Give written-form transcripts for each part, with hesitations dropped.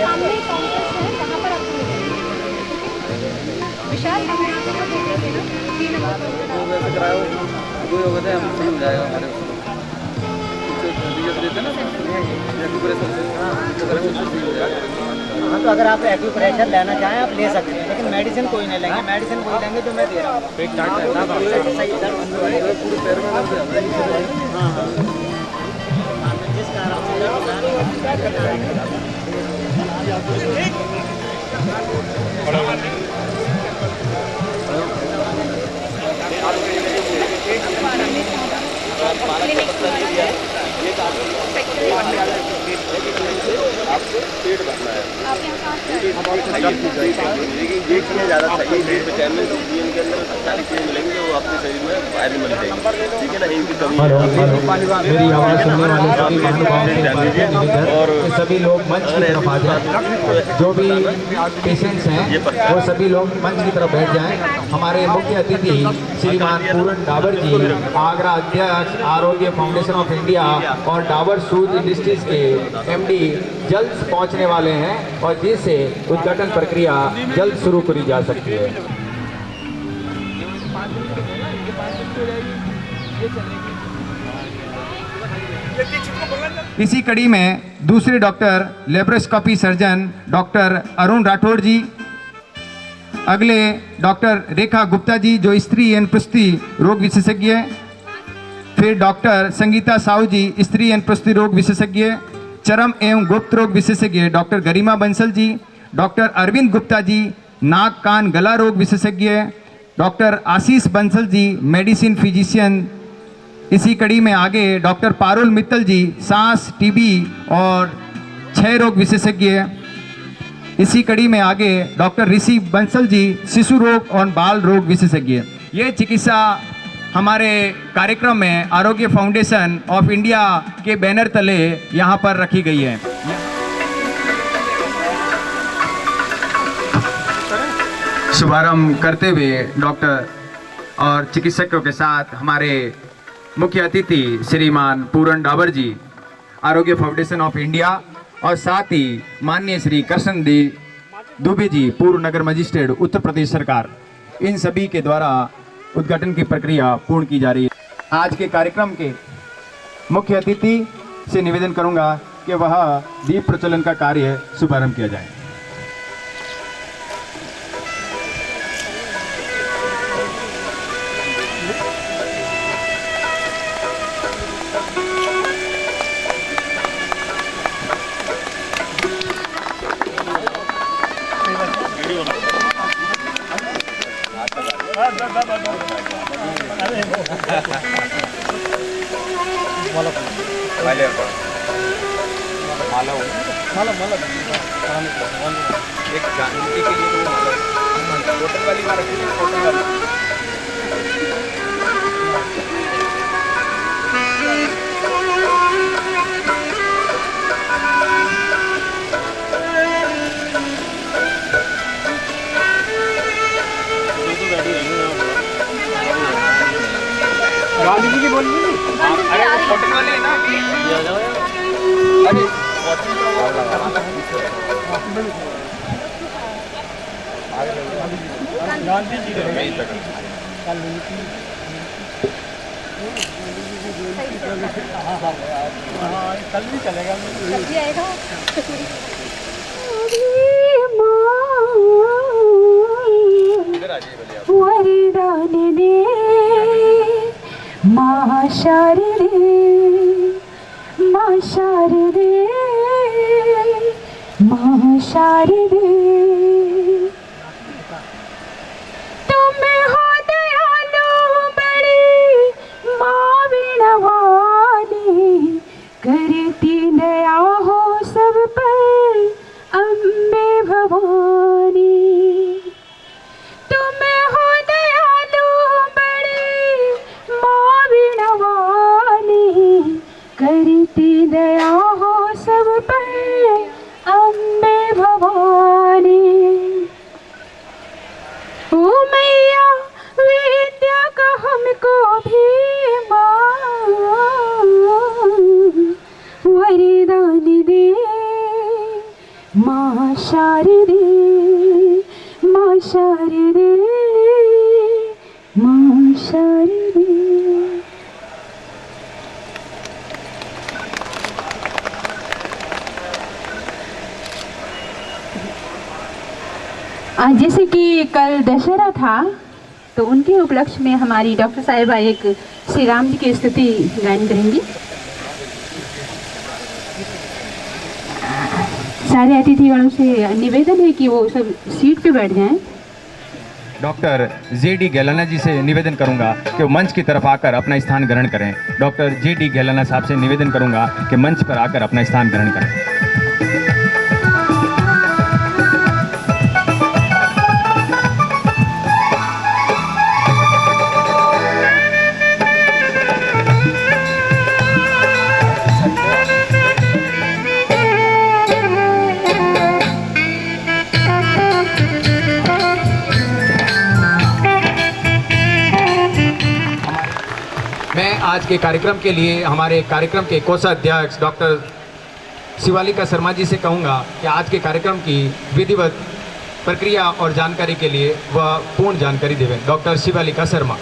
सामने काउंटर्स है, वहाँ पर आपको विशाल हाँ, तो अगर आप एक्यूप्रेशर लेना चाहें आप ले सकते हैं, लेकिन मेडिसिन कोई नहीं लेंगे। मेडिसिन कोई लेंगे जो मैं दे रहा हूँ। पेट भरना है, देखिए ज़्यादा सही है। विटामिन के अंदर सारी चीज़ें मिलेंगी जो आपके शरीर में फायदे मिल जाएगी, ठीक है ना। इनकी कमी मेरी आवाज़ सुनने वाले सभी महानुभाव और सभी लोग मंच की तरफ आ जाएं। जो भी पेशेंट्स हैं वो सभी लोग मंच की तरफ बैठ जाएं। हमारे मुख्य अतिथि श्रीमान पूरन डाबर जी, आगरा अध्यक्ष आरोग्य फाउंडेशन ऑफ इंडिया और डाबर सूद इंडस्ट्रीज के एमडी जल्द पहुंचने वाले हैं और जिससे उद्घाटन प्रक्रिया जल्द शुरू करी जा सकती है। इसी कड़ी में दूसरे doctor laparoscopy surgeon doctor Arun Rathore ji, अगले डॉक्टर रेखा गुप्ता जी जो स्त्री एवं प्रसूति रोग विशेषज्ञ, फिर डॉक्टर संगीता साहू जी स्त्री एवं प्रसूति रोग विशेषज्ञ, चरम एवं गुप्त रोग विशेषज्ञ डॉक्टर गरिमा बंसल जी, डॉक्टर अरविंद गुप्ता जी नाक कान गला रोग विशेषज्ञ, डॉक्टर आशीष बंसल जी मेडिसिन फिजिशियन। इसी कड़ी में आगे डॉक्टर पारुल मित्तल जी सांस टीबी और क्षय रोग विशेषज्ञ। इसी कड़ी में आगे डॉक्टर ऋषि बंसल जी शिशु रोग और बाल रोग विशेषज्ञ। ये चिकित्सा हमारे कार्यक्रम में आरोग्य फाउंडेशन ऑफ इंडिया के बैनर तले यहाँ पर रखी गई है। शुभारंभ करते हुए डॉक्टर और चिकित्सकों के साथ हमारे मुख्य अतिथि श्रीमान पूरन डाबर जी, आरोग्य फाउंडेशन ऑफ इंडिया, और साथ ही माननीय श्री कृष्ण दी दुबे जी, पूर्व नगर मजिस्ट्रेट उत्तर प्रदेश सरकार, इन सभी के द्वारा उद्घाटन की प्रक्रिया पूर्ण की जा रही है। आज के कार्यक्रम के मुख्य अतिथि से निवेदन करूंगा कि वह दीप प्रज्वलन का कार्य शुभारंभ किया जाए। एक जानकी के लिए होटल वाली मार रखी है, होटल वाली। गांधी जी की बोल रही है। अरे होटल वाले है ना, अरे गांधी जी कल भी चलेगा, कल भी आएगा। वरदान दे मां शारदे, मां शारदे, मां शारदे, तुम हो दयालु बड़ी मां वीणावाणी, करती दया हो सब पर अम्बे भवानी। तुम हो दयालु बड़ी मां वीणावाणी, करती दया हो सब पर अम्बे भवानी। ओ मैया विद्या का हमको भी माँ शारदे, माँ शारदे, माँ शारदे। आज जैसे कि कल दशहरा था, तो उनके उपलक्ष्य में हमारी डॉक्टर साहिबा एक श्री राम जी की स्तुति गायन करेंगी। सारे अतिथिगणों से निवेदन है कि वो सब सीट पे बैठ जाएं। Doctor JD. गेलाना जी से निवेदन करूंगा कि वो मंच की तरफ आकर अपना स्थान ग्रहण करें। Doctor JD. गेलाना साहब से निवेदन करूंगा कि मंच पर आकर अपना स्थान ग्रहण करें। मैं आज के कार्यक्रम के लिए हमारे कार्यक्रम के कोषाध्यक्ष डॉक्टर शिवालिका शर्मा जी से कहूँगा कि आज के कार्यक्रम की विधिवत प्रक्रिया और जानकारी के लिए वह पूर्ण जानकारी देवें। डॉक्टर शिवालिका शर्मा।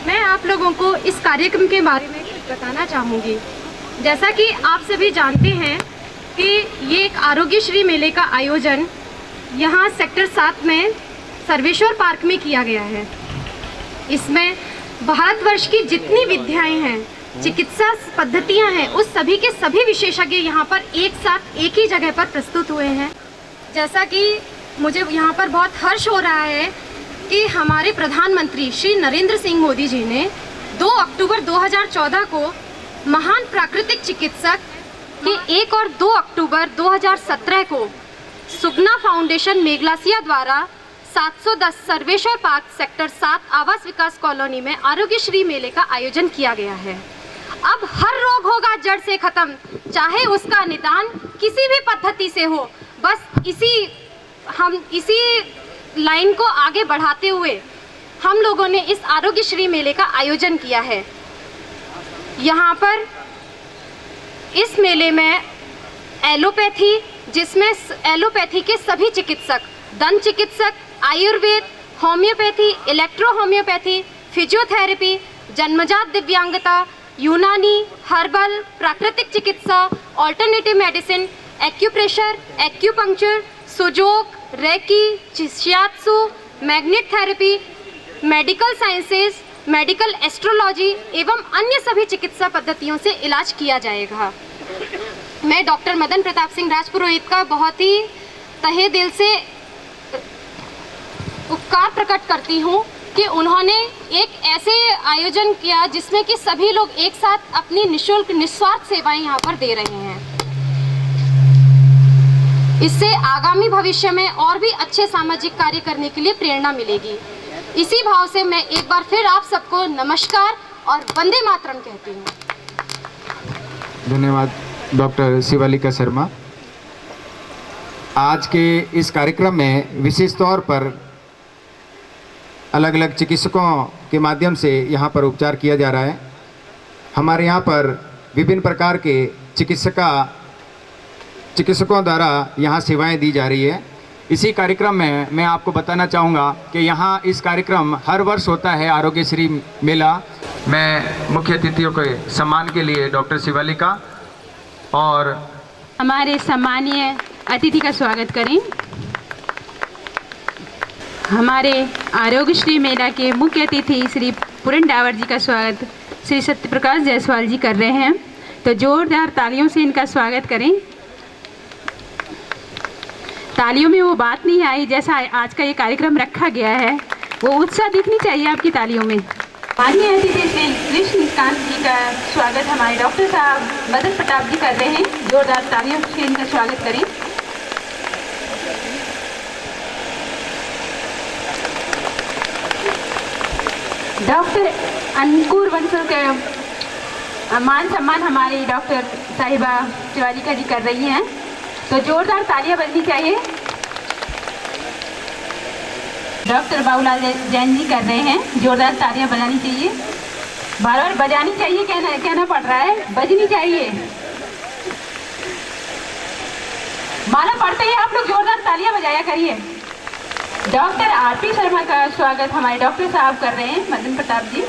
मैं आप लोगों को इस कार्यक्रम के बारे में कुछ बताना चाहूँगी। जैसा कि आप सभी जानते हैं कि ये एक आरोग्यश्री मेले का आयोजन यहाँ सेक्टर 7 में सर्वेश्वर पार्क में किया गया है। इसमें भारतवर्ष की जितनी विद्याएं हैं, चिकित्सा पद्धतियां हैं, उस सभी के सभी विशेषज्ञ यहाँ पर एक साथ एक ही जगह पर प्रस्तुत हुए हैं। जैसा कि मुझे यहाँ पर बहुत हर्ष हो रहा है कि हमारे प्रधानमंत्री श्री नरेंद्र सिंह मोदी जी ने 2 अक्टूबर 2014 को महान प्राकृतिक चिकित्सक के 1 और 2 अक्टूबर 2017 को सुगना फाउंडेशन मेघलासिया द्वारा 710 सर्वेश्वर पार्क सेक्टर 7 आवास विकास कॉलोनी में आरोग्यश्री मेले का आयोजन किया गया है। अब हर रोग होगा जड़ से खत्म, चाहे उसका निदान किसी भी पद्धति से हो। बस इसी लाइन को आगे बढ़ाते हुए हम लोगों ने इस आरोग्यश्री मेले का आयोजन किया है। यहाँ पर इस मेले में एलोपैथी, जिसमें एलोपैथी के सभी चिकित्सक, दंत चिकित्सक, Ayurveda, homeopathy, electro homeopathy, physiotherapy, जन्मजात दिव्यांगता, यूनानी, हर्बल, प्राकृतिक चिकित्सा, alternative medicine, acupressure, acupuncture, Sujok, reiki, shiatsu, magnet therapy, medical sciences, medical astrology एवं अन्य सभी चिकित्सा पद्धतियों से इलाज किया जाएगा। मैं डॉक्टर मदन प्रताप सिंह राजपुरोहित का बहुत ही तहे दिल से उपकार प्रकट करती हूँ कि उन्होंने एक ऐसे आयोजन किया जिसमें कि सभी लोग एक साथ अपनी निःशुल्क निस्वार्थ सेवाएं यहाँ पर दे रहे हैं। इससे आगामी भविष्य में और भी अच्छे सामाजिक कार्य करने के लिए प्रेरणा मिलेगी। इसी भाव से मैं एक बार फिर आप सबको नमस्कार और वंदे मातरम कहती हूँ। धन्यवाद डॉक्टर शिवालिका शर्मा। आज के इस कार्यक्रम में विशेष तौर पर अलग अलग चिकित्सकों के माध्यम से यहाँ पर उपचार किया जा रहा है। हमारे यहाँ पर विभिन्न प्रकार के चिकित्सकों द्वारा यहाँ सेवाएं दी जा रही है। इसी कार्यक्रम में मैं आपको बताना चाहूँगा कि यहाँ इस कार्यक्रम हर वर्ष होता है आरोग्यश्री मेला। मैं मुख्य अतिथियों के सम्मान के लिए डॉक्टर शिवालिका और हमारे सम्मानीय अतिथि का स्वागत करें। हमारे आरोग्यश्री मेला के मुख्य अतिथि श्री पूरन डावर जी का स्वागत श्री सत्यप्रकाश जायसवाल जी कर रहे हैं, तो जोरदार तालियों से इनका स्वागत करें। तालियों में वो बात नहीं आई जैसा आज का ये कार्यक्रम रखा गया है, वो उत्साह दिखनी चाहिए आपकी तालियों में। माननीय अतिथि श्री कृष्णकांत जी का स्वागत हमारे डॉक्टर साहब मदन प्रताप जी कर रहे हैं, जोरदार तालियों से इनका स्वागत करें। डॉक्टर अंकुर बंसल का मान सम्मान हमारी डॉक्टर साहिबा शिवालिका जी कर रही हैं, तो जोरदार तालियां बजनी चाहिए। डॉक्टर बाबूलाल जैन जी कर रहे हैं, जोरदार तालियां बजानी चाहिए। बार बार बजानी चाहिए, कहना पड़ रहा है, बजनी चाहिए। माला पढ़ते ही आप लोग जोरदार तालियां बजाया करिए। डॉक्टर आरपी शर्मा का स्वागत हमारे डॉक्टर साहब कर रहे हैं, मदन प्रताप जी।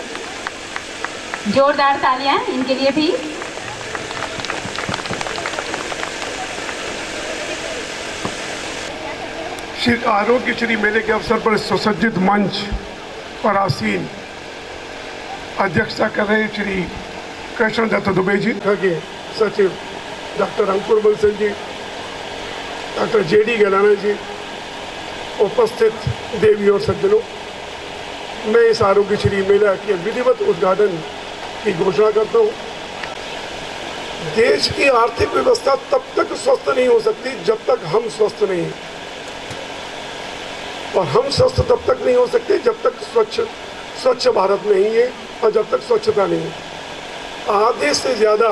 जोरदार तालियां इनके लिए भी। श्री आरोग्य श्री मेले के अवसर पर सुसज्जित मंच पर आसीन अध्यक्षता कर रहे श्री कृष्ण दत्त दुबे जी, के सचिव डॉक्टर अंकुर बंसल जी, डॉक्टर जेडी गलाना जी, उपस्थित देवी और सज्जनों, मैं इस आरोग्य श्री मेला के विधिवत उद्घाटन की घोषणा करता हूँ। देश की आर्थिक व्यवस्था तब तक स्वस्थ नहीं हो सकती जब तक हम स्वस्थ नहीं हैं, और हम स्वस्थ तब तक नहीं हो सकते जब तक स्वच्छ भारत नहीं है और जब तक स्वच्छता नहीं है। आधे से ज़्यादा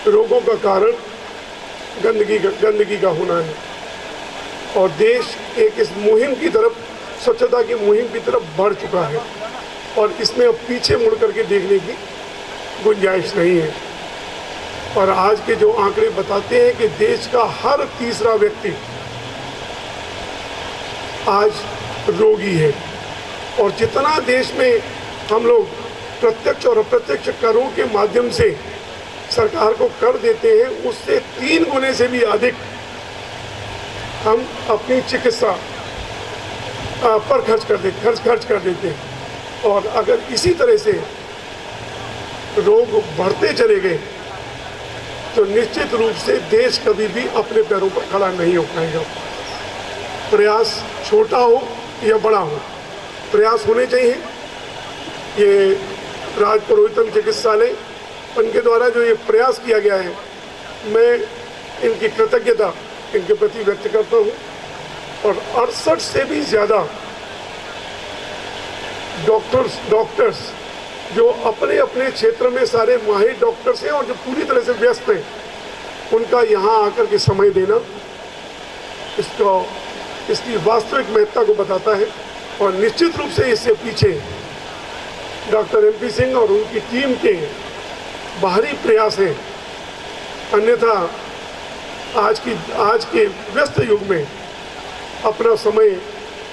रोगों का कारण गंदगी का होना है, और देश एक इस मुहिम की तरफ, स्वच्छता की मुहिम की तरफ बढ़ चुका है, और इसमें अब पीछे मुड़ करके देखने की गुंजाइश नहीं है। और आज के जो आंकड़े बताते हैं कि देश का हर तीसरा व्यक्ति आज रोगी है, और जितना देश में हम लोग प्रत्यक्ष और अप्रत्यक्ष करों के माध्यम से सरकार को कर देते हैं, उससे 3 गुने से भी अधिक हम अपनी चिकित्सा पर खर्च कर देते हैं। और अगर इसी तरह से रोग बढ़ते चले गए तो निश्चित रूप से देश कभी भी अपने पैरों पर खड़ा नहीं हो पाएगा। प्रयास छोटा हो या बड़ा हो, प्रयास होने चाहिए। ये राजपुरोहितम चिकित्सालय उनके द्वारा जो ये प्रयास किया गया है, मैं इनकी कृतज्ञता इनके प्रति व्यक्त करता हूँ। और 68 से भी ज़्यादा डॉक्टर्स जो अपने अपने क्षेत्र में सारे माहिर डॉक्टर्स हैं और जो पूरी तरह से व्यस्त हैं, उनका यहाँ आकर के समय देना इसकी वास्तविक महत्ता को बताता है। और निश्चित रूप से इससे पीछे डॉक्टर MP सिंह और उनकी टीम के बाहरी प्रयास हैं। अन्यथा आज के व्यस्त युग में अपना समय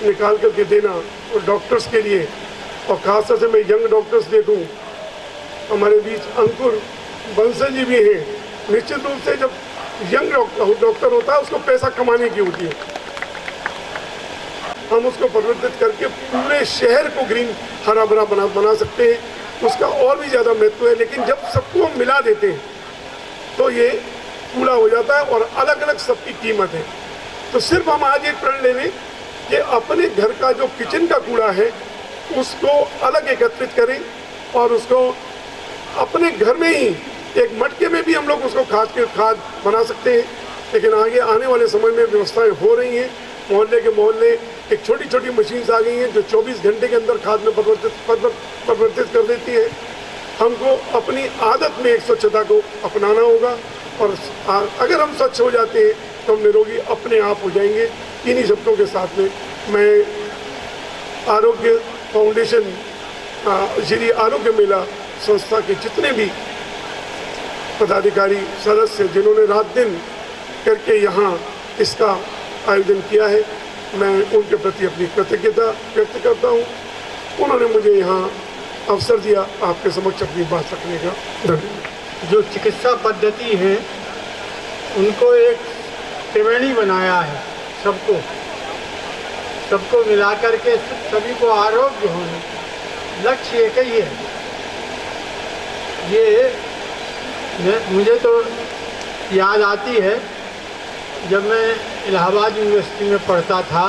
निकाल करके देना और डॉक्टर्स के लिए, और खासतौर से मैं यंग डॉक्टर्स देखूं, हमारे बीच अंकुर बंसल जी भी हैं। निश्चित रूप से जब यंग डॉक्टर होता है उसको पैसा कमाने की होती है, हम उसको परिवर्तित करके पूरे शहर को ग्रीन हरा भरा बना सकते हैं, उसका और भी ज़्यादा महत्व है। लेकिन जब सबको हम मिला देते हैं तो ये कूड़ा हो जाता है और अलग अलग सबकी कीमत है। तो सिर्फ हम आज एक प्रण ले लें कि अपने घर का जो किचन का कूड़ा है उसको अलग एकत्रित करें, और उसको अपने घर में ही एक मटके में भी हम लोग उसको खाद बना सकते हैं। लेकिन आगे आने वाले समय में व्यवस्थाएं हो रही हैं, मोहल्ले के मोहल्ले एक छोटी छोटी मशीन्स आ गई हैं जो 24 घंटे के अंदर खाद में परिवर्तित कर देती है। हमको अपनी आदत में एक स्वच्छता को अपनाना होगा, और अगर हम स्वच्छ हो जाते हैं तो हम निरोगी अपने आप हो जाएंगे। इन्हीं शब्दों के साथ में मैं आरोग्य फाउंडेशन श्री आरोग्य मेला संस्था के जितने भी पदाधिकारी सदस्य जिन्होंने रात दिन करके यहाँ इसका आयोजन किया है, मैं उनके प्रति अपनी कृतज्ञता व्यक्त करता हूँ। उन्होंने मुझे यहाँ अवसर दिया आपके समक्ष अपनी बात रखने का। धन्यवाद। जो चिकित्सा पद्धति है उनको एक त्रिवेणी बनाया है, सबको मिलाकर के सभी को आरोग्य होने, लक्ष्य एक ही है। ये मुझे तो याद आती है जब मैं इलाहाबाद यूनिवर्सिटी में पढ़ता था,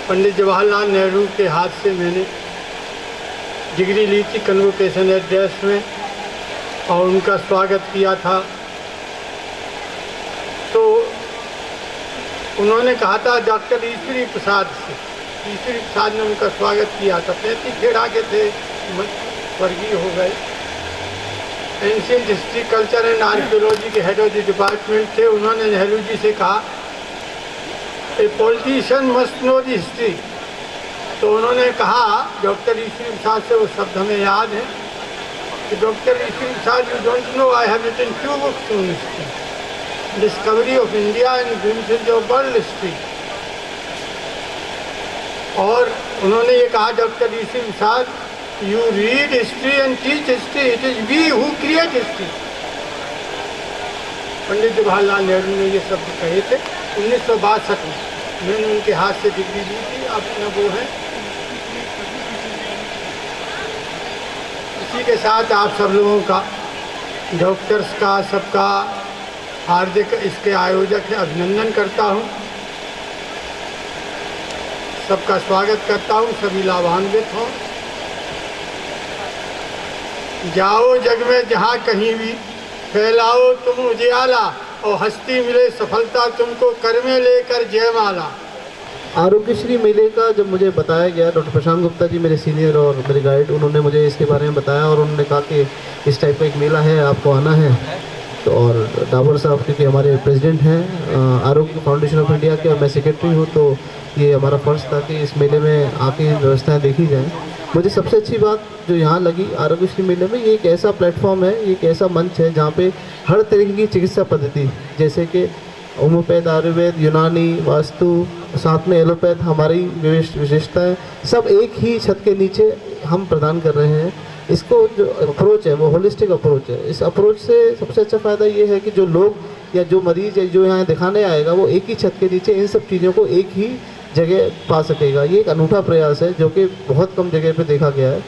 पंडित जवाहरलाल नेहरू के हाथ से मैंने डिग्री ली थी कन्वोकेशन एड्रेस में, और उनका स्वागत किया था। तो उन्होंने कहा था डॉक्टर ईश्वरी प्रसाद से, ईश्वरी प्रसाद ने उनका स्वागत किया था। 35 खेड़ा के थे, स्वर्गीय हो गए। Ancient history, culture and archaeology के हेड ऑफ द डिपार्टमेंट थे। उन्होंने नेहरू जी से कहा, a politician must know the history तो उन्होंने कहा, डॉक्टर ईश्वरी प्रसाद से वो शब्द हमें याद है कि doctor Ishwari Prasad, you don't know I have written 2 books on history, discovery of India and glimpses of world history. और उन्होंने ये कहा, doctor Ishwari Prasad, you read history and teach history, it is we who create history. Pandit Jawaharlal Nehru ने ये शब्द कहे थे 1962 में। मैंने उनके हाथ से डिग्री ली थी, अपना वो है। इसी के साथ आप सब लोगों का, डॉक्टर्स का, सबका हार्दिक इसके आयोजक है अभिनंदन करता हूँ, सबका स्वागत करता हूँ, सभी लाभान्वित हों। जाओ जग में जहाँ कहीं भी, फैलाओ तुम उजियाला, और हस्ती मिले सफलता तुमको, कर में लेकर जयमाला। आरोग्यश्री मेले का जब मुझे बताया गया, डॉक्टर प्रशांत गुप्ता जी मेरे सीनियर और मेरे गाइड, उन्होंने मुझे इसके बारे में बताया और उन्होंने कहा कि इस टाइप का एक मेला है, आपको आना है। तो और डाबर साहब क्योंकि हमारे प्रेसिडेंट हैं आरोग्य फाउंडेशन ऑफ इंडिया के और मैं सेक्रेटरी हूँ, तो ये हमारा फ़र्ज़ था कि इस मेले में आके व्यवस्थाएँ देखी जाएँ। मुझे सबसे अच्छी बात जो यहाँ लगी आरोग्यश्री मेले में, ये एक ऐसा प्लेटफॉर्म है, एक ऐसा मंच है जहाँ पे हर तरीके की चिकित्सा पद्धति, जैसे कि होम्योपैथ, आयुर्वेद, यूनानी, वास्तु, साथ में एलोपैथ, हमारी विशेषताएँ सब एक ही छत के नीचे हम प्रदान कर रहे हैं। इसको जो अप्रोच है वो होलिस्टिक अप्रोच है। इस अप्रोच से सबसे अच्छा फ़ायदा ये है कि जो लोग या जो मरीज़ या जो यहाँ दिखाने आएगा वो एक ही छत के नीचे इन सब चीज़ों को एक ही जगह पा सकेगा। ये एक अनूठा प्रयास है जो कि बहुत कम जगह पे देखा गया है।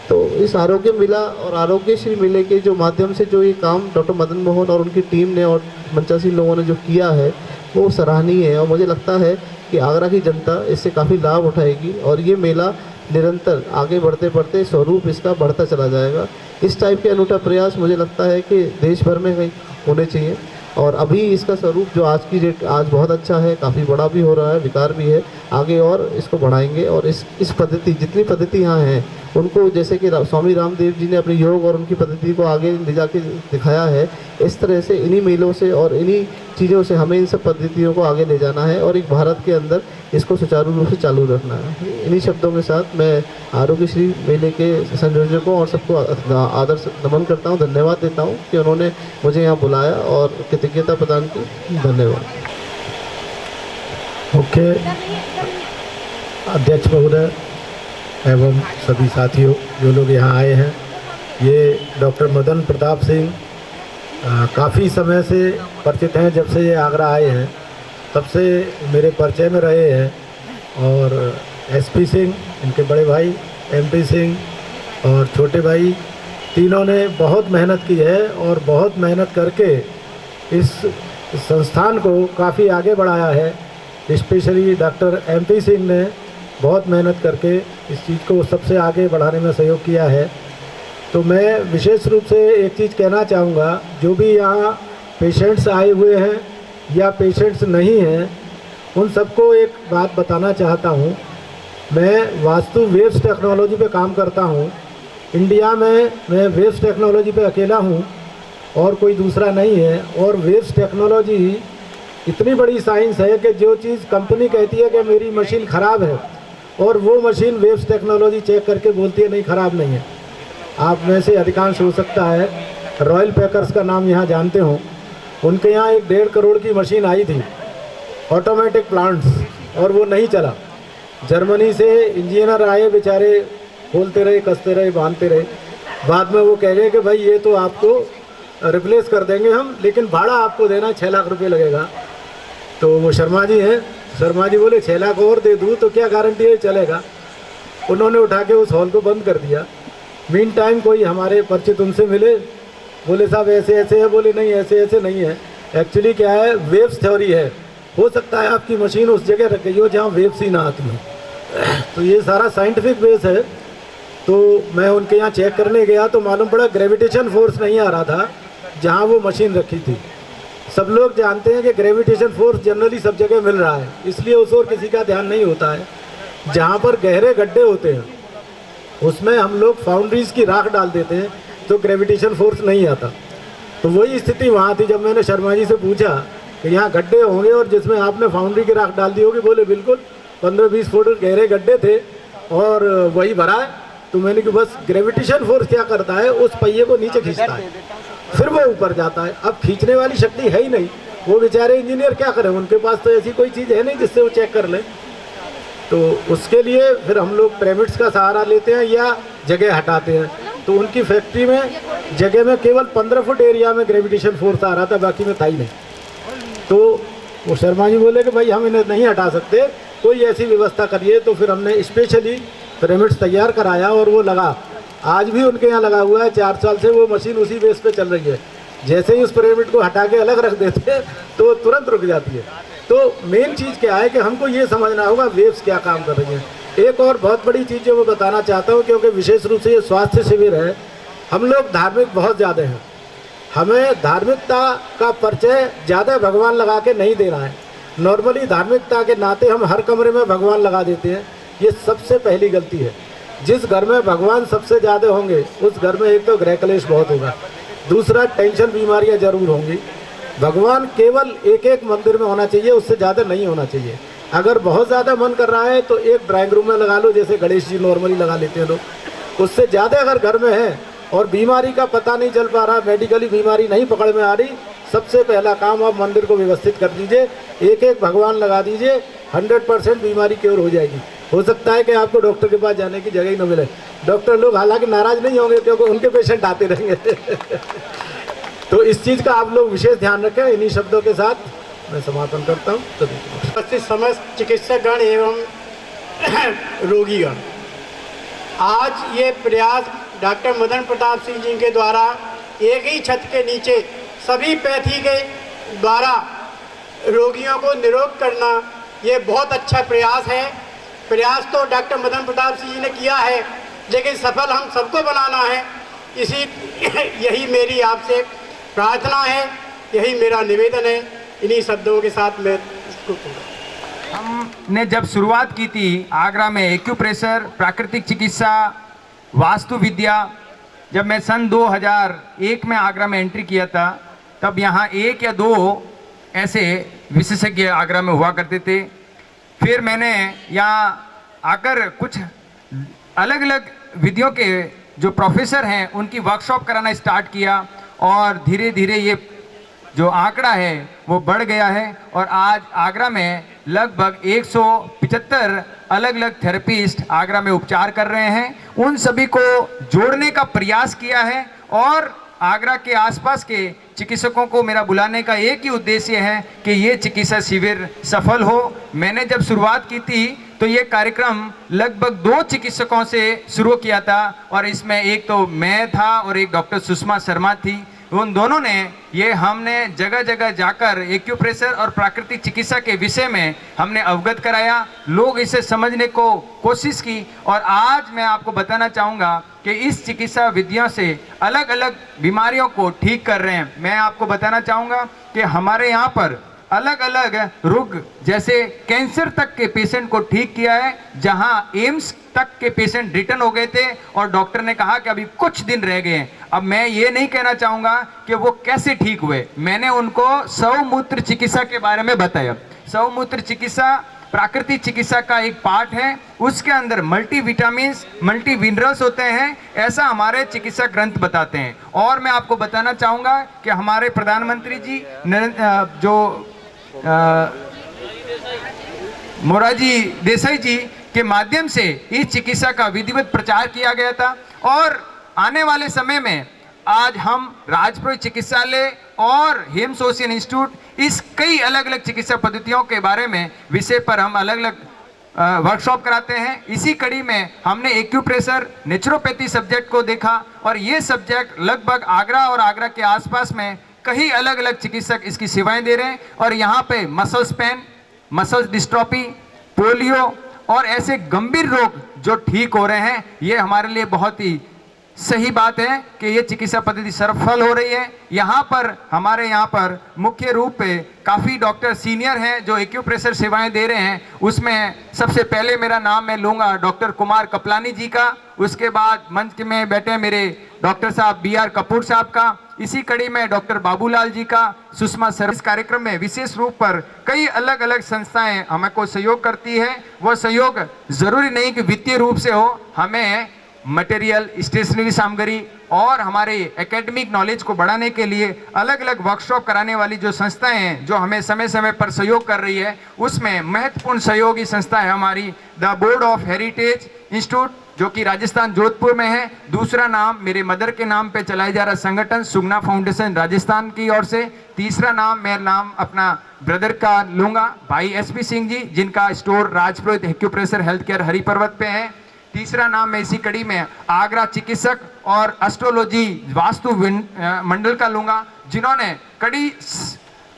तो इस आरोग्य मेला और आरोग्यश्री मेले के जो माध्यम से जो ये काम डॉक्टर मदन मोहन और उनकी टीम ने और मंचासी लोगों ने जो किया है वो सराहनीय है और मुझे लगता है कि आगरा की जनता इससे काफ़ी लाभ उठाएगी और ये मेला निरंतर आगे बढ़ते बढ़ते स्वरूप इसका बढ़ता चला जाएगा। इस टाइप के अनूठा प्रयास मुझे लगता है कि देश भर में कहीं होने चाहिए और अभी इसका स्वरूप जो आज की डेट आज बहुत अच्छा है, काफ़ी बड़ा भी हो रहा है, विकार भी है, आगे और इसको बढ़ाएंगे और इस पद्धति जितनी पद्धति यहाँ हैं उनको जैसे कि स्वामी रामदेव जी ने अपने योग और उनकी पद्धति को आगे ले जाके दिखाया है, इस तरह से इन्हीं मेलों से और इन्हीं चीज़ों से हमें इन सब पद्धतियों को आगे ले जाना है और एक भारत के अंदर इसको सुचारू रूप से चालू रखना है। इन्हीं शब्दों के साथ मैं आरोग्यश्री मेले के संयोजकों और सबको आदर से नमन करता हूँ, धन्यवाद देता हूँ कि उन्होंने मुझे यहाँ बुलाया और कृतज्ञता प्रदान की। धन्यवाद। मुख्य अध्यक्ष महोदय एवं सभी साथियों जो लोग यहाँ आए हैं, ये डॉक्टर मदन प्रताप सिंह काफ़ी समय से परिचित हैं। जब से ये आगरा आए हैं तब से मेरे परिचय में रहे हैं और एसपी सिंह, इनके बड़े भाई एमपी सिंह और छोटे भाई, तीनों ने बहुत मेहनत की है और बहुत मेहनत करके इस संस्थान को काफ़ी आगे बढ़ाया है। स्पेशली डॉक्टर एमपी सिंह ने बहुत मेहनत करके इस चीज़ को सबसे आगे बढ़ाने में सहयोग किया है। तो मैं विशेष रूप से एक चीज़ कहना चाहूँगा, जो भी यहाँ पेशेंट्स आए हुए हैं या पेशेंट्स नहीं हैं, उन सबको एक बात बताना चाहता हूँ। मैं वास्तु वेव्स टेक्नोलॉजी पे काम करता हूँ। इंडिया में मैं वेव्स टेक्नोलॉजी पे अकेला हूँ और कोई दूसरा नहीं है। और वेव्स टेक्नोलॉजी इतनी बड़ी साइंस है कि जो चीज़ कंपनी कहती है कि मेरी मशीन ख़राब है और वो मशीन वेव्स टेक्नोलॉजी चेक करके बोलती है नहीं, ख़राब नहीं है। आप में से अधिकांश हो सकता है रॉयल पैकर्स का नाम यहाँ जानते हो। उनके यहाँ 1.5 करोड़ की मशीन आई थी ऑटोमेटिक प्लांट्स और वो नहीं चला। जर्मनी से इंजीनियर आए, बेचारे खोलते रहे, कसते रहे, बांधते रहे। बाद में वो कह गए कि भाई ये तो आपको रिप्लेस कर देंगे हम, लेकिन भाड़ा आपको देना 6 लाख रुपये लगेगा। तो वो शर्मा जी हैं, शर्मा जी बोले 6 लाख और दे दूँ तो क्या गारंटी है चलेगा। उन्होंने उठा के उस हॉल को बंद कर दिया। मीन टाइम कोई हमारे परिचित उनसे मिले, बोले साहब ऐसे ऐसे है, बोले नहीं ऐसे ऐसे नहीं है। एक्चुअली क्या है, वेव्स थ्योरी है। हो सकता है आपकी मशीन उस जगह रख गई हो जहाँ वेव्स ही ना आती हो। तो ये सारा साइंटिफिक बेस है। तो मैं उनके यहाँ चेक करने गया तो मालूम पड़ा ग्रेविटेशन फोर्स नहीं आ रहा था जहाँ वो मशीन रखी थी। सब लोग जानते हैं कि ग्रेविटेशन फोर्स जनरली सब जगह मिल रहा है, इसलिए उस ओर किसी का ध्यान नहीं होता है। जहाँ पर गहरे गड्ढे होते हैं उसमें हम लोग फाउंड्रीज की राख डाल देते हैं तो ग्रेविटेशन फोर्स नहीं आता। तो वही स्थिति वहाँ थी। जब मैंने शर्मा जी से पूछा कि यहाँ गड्ढे होंगे और जिसमें आपने फाउंड्री की राख डाल दी होगी, बोले बिल्कुल 15-20 फुट गहरे गड्ढे थे और वही भरा है। तो मैंने कि बस ग्रेविटेशन फोर्स क्या करता है, उस पहिए को नीचे खींचता है, फिर वो ऊपर जाता है। अब खींचने वाली शक्ति है ही नहीं, वो बेचारे इंजीनियर क्या करें, उनके पास तो ऐसी कोई चीज़ है नहीं जिससे वो चेक कर लें। तो उसके लिए फिर हम लोग पिरामिड्स का सहारा लेते हैं या जगह हटाते हैं। तो उनकी फैक्ट्री में जगह में केवल 15 फुट एरिया में ग्रेविटेशन फोर्स आ रहा था, बाकी में था ही नहीं। तो वो शर्मा जी बोले कि भाई हम इन्हें नहीं हटा सकते, कोई ऐसी व्यवस्था करिए। तो फिर हमने स्पेशली पिरामिड्स तैयार कराया और वो लगा, आज भी उनके यहाँ लगा हुआ है। 4 साल से वो मशीन उसी बेस पे चल रही है। जैसे ही उस पिरामिड को हटा के अलग रख देते हैं तो वो तुरंत रुक जाती है। तो मेन चीज़ क्या है कि हमको ये समझना होगा वेव्स क्या काम कर रही हैं। एक और बहुत बड़ी चीज़ जो मैं बताना चाहता हूँ, क्योंकि विशेष रूप से ये स्वास्थ्य शिविर है, हम लोग धार्मिक बहुत ज़्यादा हैं, हमें धार्मिकता का परिचय ज़्यादा भगवान लगा के नहीं देना है। नॉर्मली धार्मिकता के नाते हम हर कमरे में भगवान लगा देते हैं, ये सबसे पहली गलती है। जिस घर में भगवान सबसे ज़्यादा होंगे उस घर में एक तो गृह कलेश बहुत होगा, दूसरा टेंशन बीमारियां जरूर होंगी। भगवान केवल एक एक मंदिर में होना चाहिए, उससे ज़्यादा नहीं होना चाहिए। अगर बहुत ज़्यादा मन कर रहा है तो एक ड्राइंग रूम में लगा लो, जैसे गणेश जी नॉर्मली लगा लेते हैं लोग। उससे ज़्यादा अगर घर में है और बीमारी का पता नहीं चल पा रहा, मेडिकली बीमारी नहीं पकड़ में आ रही, सबसे पहला काम आप मंदिर को व्यवस्थित कर दीजिए, एक एक भगवान लगा दीजिए, 100% बीमारी क्योर हो जाएगी। हो सकता है कि आपको डॉक्टर के पास जाने की जगह ही न मिले। डॉक्टर लोग हालांकि नाराज़ नहीं होंगे क्योंकि उनके पेशेंट आते रहेंगे। तो इस चीज़ का आप लोग विशेष ध्यान रखें। इन्हीं शब्दों के साथ मैं समापन करता हूँ। उपस्थित समस्त चिकित्सकगण एवं रोगीगण, आज ये प्रयास डॉक्टर मदन प्रताप सिंह जी के द्वारा एक ही छत के नीचे सभी पैथी के द्वारा रोगियों को निरोग करना, ये बहुत अच्छा प्रयास है। प्रयास तो डॉक्टर मदन प्रताप सिंह जी ने किया है, लेकिन सफल हम सबको बनाना है। यही मेरी आपसे प्रार्थना है, यही मेरा निवेदन है। इन्हीं शब्दों के साथ मैं इसको हमने जब शुरुआत की थी आगरा में एक्यूप्रेशर, प्राकृतिक चिकित्सा, वास्तु विद्या, जब मैं सन 2001 में आगरा में एंट्री किया था, तब यहाँ 1 या 2 ऐसे विशेषज्ञ आगरा में हुआ करते थे। फिर मैंने यहाँ आकर कुछ अलग अलग विधियों के जो प्रोफेसर हैं उनकी वर्कशॉप कराना स्टार्ट किया, और धीरे धीरे ये जो आंकड़ा है वो बढ़ गया है। और आज आगरा में लगभग 175 अलग अलग थेरेपिस्ट आगरा में उपचार कर रहे हैं। उन सभी को जोड़ने का प्रयास किया है, और आगरा के आसपास के चिकित्सकों को मेरा बुलाने का एक ही उद्देश्य है कि ये चिकित्सा शिविर सफल हो। मैंने जब शुरुआत की थी तो ये कार्यक्रम लगभग 2 चिकित्सकों से शुरू किया था, और इसमें एक तो मैं था और एक डॉक्टर सुषमा शर्मा थी। उन दोनों ने ये हमने जगह जगह जाकर एक्यूप्रेशर और प्राकृतिक चिकित्सा के विषय में हमने अवगत कराया, लोग इसे समझने को कोशिश की, और आज मैं आपको बताना चाहूँगा कि इस चिकित्सा विधियों से अलग अलग बीमारियों को ठीक कर रहे हैं। मैं आपको बताना चाहूँगा कि हमारे यहाँ पर अलग अलग रोग जैसे कैंसर तक के पेशेंट को ठीक किया है, जहां एम्स तक के पेशेंट रिटर्न हो गए थे और डॉक्टर ने कहा कि अभी कुछ दिन रह गए हैं। अब मैं ये नहीं कहना चाहूँगा कि वो कैसे ठीक हुए, मैंने उनको सौमूत्र चिकित्सा के बारे में बताया। सौमूत्र चिकित्सा प्राकृतिक चिकित्सा का एक पार्ट है, उसके अंदर मल्टी विटामिन्स, मल्टी मिनरल्स होते हैं, ऐसा हमारे चिकित्सा ग्रंथ बताते हैं। और मैं आपको बताना चाहूँगा कि हमारे प्रधानमंत्री जी जो मोरारजी देसाई जी के माध्यम से इस चिकित्सा का विधिवत प्रचार किया गया था, और आने वाले समय में आज हम राजपुरोहित चिकित्सालय और हेम्स ओशियन इंस्टीट्यूट इस कई अलग अलग चिकित्सा पद्धतियों के बारे में विषय पर हम अलग अलग वर्कशॉप कराते हैं। इसी कड़ी में हमने एक्यूप्रेशर, नेचुरोपैथी सब्जेक्ट को देखा, और ये सब्जेक्ट लगभग आगरा और आगरा के आसपास में कई अलग अलग चिकित्सक इसकी सेवाएं दे रहे हैं। और यहाँ पे muscles pain, muscles dystrophy, polio और ऐसे गंभीर रोग जो ठीक हो रहे हैं, ये हमारे लिए बहुत ही सही बात है कि ये चिकित्सा पद्धति सफल हो रही है। यहाँ पर हमारे यहाँ पर मुख्य रूप पे काफ़ी डॉक्टर सीनियर हैं जो एक्यूप्रेशर सेवाएं दे रहे हैं। उसमें सबसे पहले मेरा नाम मैं लूँगा डॉक्टर कुमार कपलानी जी का, उसके बाद मंच में बैठे मेरे डॉक्टर साहब BR कपूर साहब का, इसी कड़ी में डॉक्टर बाबूलाल जी का, सुषमा सर। इस कार्यक्रम में विशेष रूप पर कई अलग अलग संस्थाएं हमको सहयोग करती है। वह सहयोग जरूरी नहीं कि वित्तीय रूप से हो, हमें मटेरियल, स्टेशनरी सामग्री और हमारे एकेडमिक नॉलेज को बढ़ाने के लिए अलग अलग वर्कशॉप कराने वाली जो संस्थाएं हैं जो हमें समय समय पर सहयोग कर रही है, उसमें महत्वपूर्ण सहयोगी संस्था है हमारी the board of heritage institute, जो कि राजस्थान जोधपुर में है। दूसरा नाम मेरे मदर के नाम पे चलाया जा रहा संगठन सुगना फाउंडेशन राजस्थान की ओर से। तीसरा नाम मैं नाम अपना ब्रदर का लूँगा, भाई SP सिंह जी, जिनका स्टोर राजपुरोहित एक्यूप्रेशर हेल्थ केयर हरि पर्वत पे है। तीसरा नाम मैं इसी कड़ी में आगरा चिकित्सक और एस्ट्रोलॉजी वास्तु मंडल का लूँगा, जिन्होंने कड़ी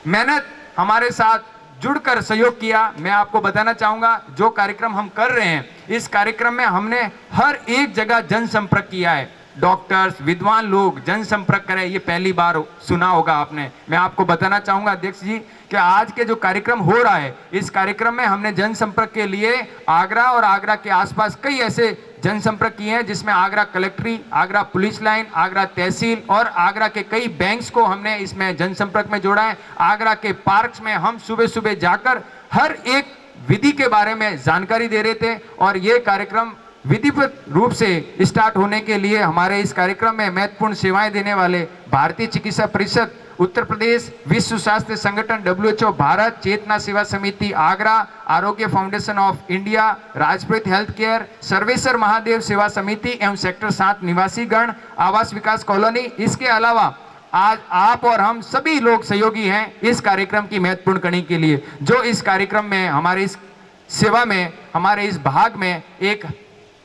मेहनत हमारे साथ जुड़कर सहयोग किया। मैं आपको बताना चाहूँगा जो कार्यक्रम हम कर रहे हैं, इस कार्यक्रम में हमने हर एक जगह जनसंपर्क किया है। डॉक्टर्स, विद्वान लोग जनसंपर्क करें, ये पहली बार सुना होगा आपने। मैं आपको बताना चाहूँगा अध्यक्ष जी कि आज के जो कार्यक्रम हो रहा है, इस कार्यक्रम में हमने जनसंपर्क के लिए आगरा और आगरा के आसपास कई ऐसे जनसंपर्क किए हैं, जिसमें आगरा कलेक्ट्री, आगरा पुलिस लाइन, आगरा तहसील और आगरा के कई बैंक्स को हमने इसमें जनसंपर्क में जोड़ा है। आगरा के पार्क्स में हम सुबह सुबह जाकर हर एक विधि के बारे में जानकारी दे रहे थे और ये कार्यक्रम विधिवत रूप से स्टार्ट होने के लिए हमारे इस कार्यक्रम में महत्वपूर्ण सेवाएं देने वाले भारतीय चिकित्सा परिषद उत्तर प्रदेश, विश्व स्वास्थ्य संगठन WHO भारत, चेतना सेवा समिति आगरा, आरोग्य foundation of India, Rajpurohit health care, Sarveshwar Mahadev सेवा समिति एवं सेक्टर 7 निवासी गण, आवास विकास कॉलोनी, इसके अलावा आज आप और हम सभी लोग सहयोगी हैं इस कार्यक्रम की महत्वपूर्ण कड़ी के लिए, जो इस कार्यक्रम में हमारे इस सेवा में, हमारे इस भाग में एक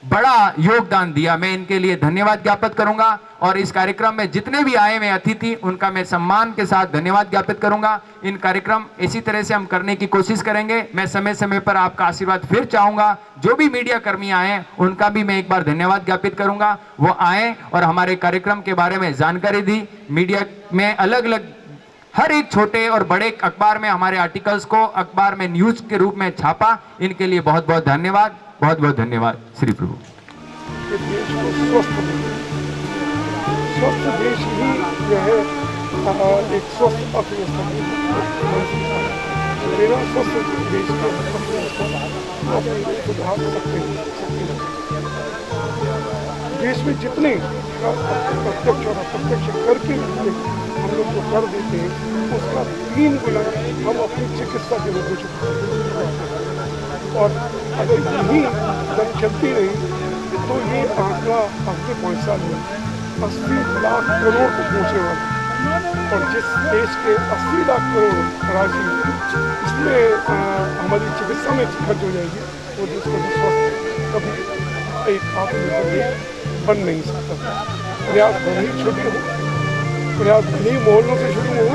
बड़ा योगदान दिया। मैं इनके लिए धन्यवाद ज्ञापित करूंगा और इस कार्यक्रम में जितने भी आए हुए अतिथि उनका मैं सम्मान के साथ धन्यवाद ज्ञापित करूंगा। इन कार्यक्रम इसी तरह से हम करने की कोशिश करेंगे। मैं समय समय पर आपका आशीर्वाद फिर चाहूंगा। जो भी मीडिया कर्मी आए उनका भी मैं एक बार धन्यवाद ज्ञापित करूंगा। वो आए और हमारे कार्यक्रम के बारे में जानकारी दी। मीडिया में अलग अलग हर एक छोटे और बड़े अखबार में हमारे आर्टिकल्स को अखबार में न्यूज के रूप में छापा। इनके लिए बहुत बहुत धन्यवाद, बहुत बहुत धन्यवाद। श्री प्रभु। देश को स्वस्थ देश ही जो है एक स्वस्थ अर्थव्यवस्था मेरा स्वस्थ देश का सुधार सकते हैं। देश में जितने प्रत्यक्ष और अप्रत्यक्ष कर के हम लोग को कर देते हैं, उसका 3 गुना हम अपनी चिकित्सा के रूप में चुकाते हैं। और अगर यही दर चलती रही तो ये आंकड़ा अगले 5 साल में 80 लाख करोड़ को पहुँचने वाला। और जिस देश के 80 लाख करोड़ राशि इसमें हमारी चिकित्सा में खर्च हो जाएगी, वो देश कभी स्वस्थ, कभी एक आत्मनिर्भर देश बन नहीं सकता। प्रयास भले ही छोटे हो, प्रयास भले ही मोहल्लों से शुरू हो,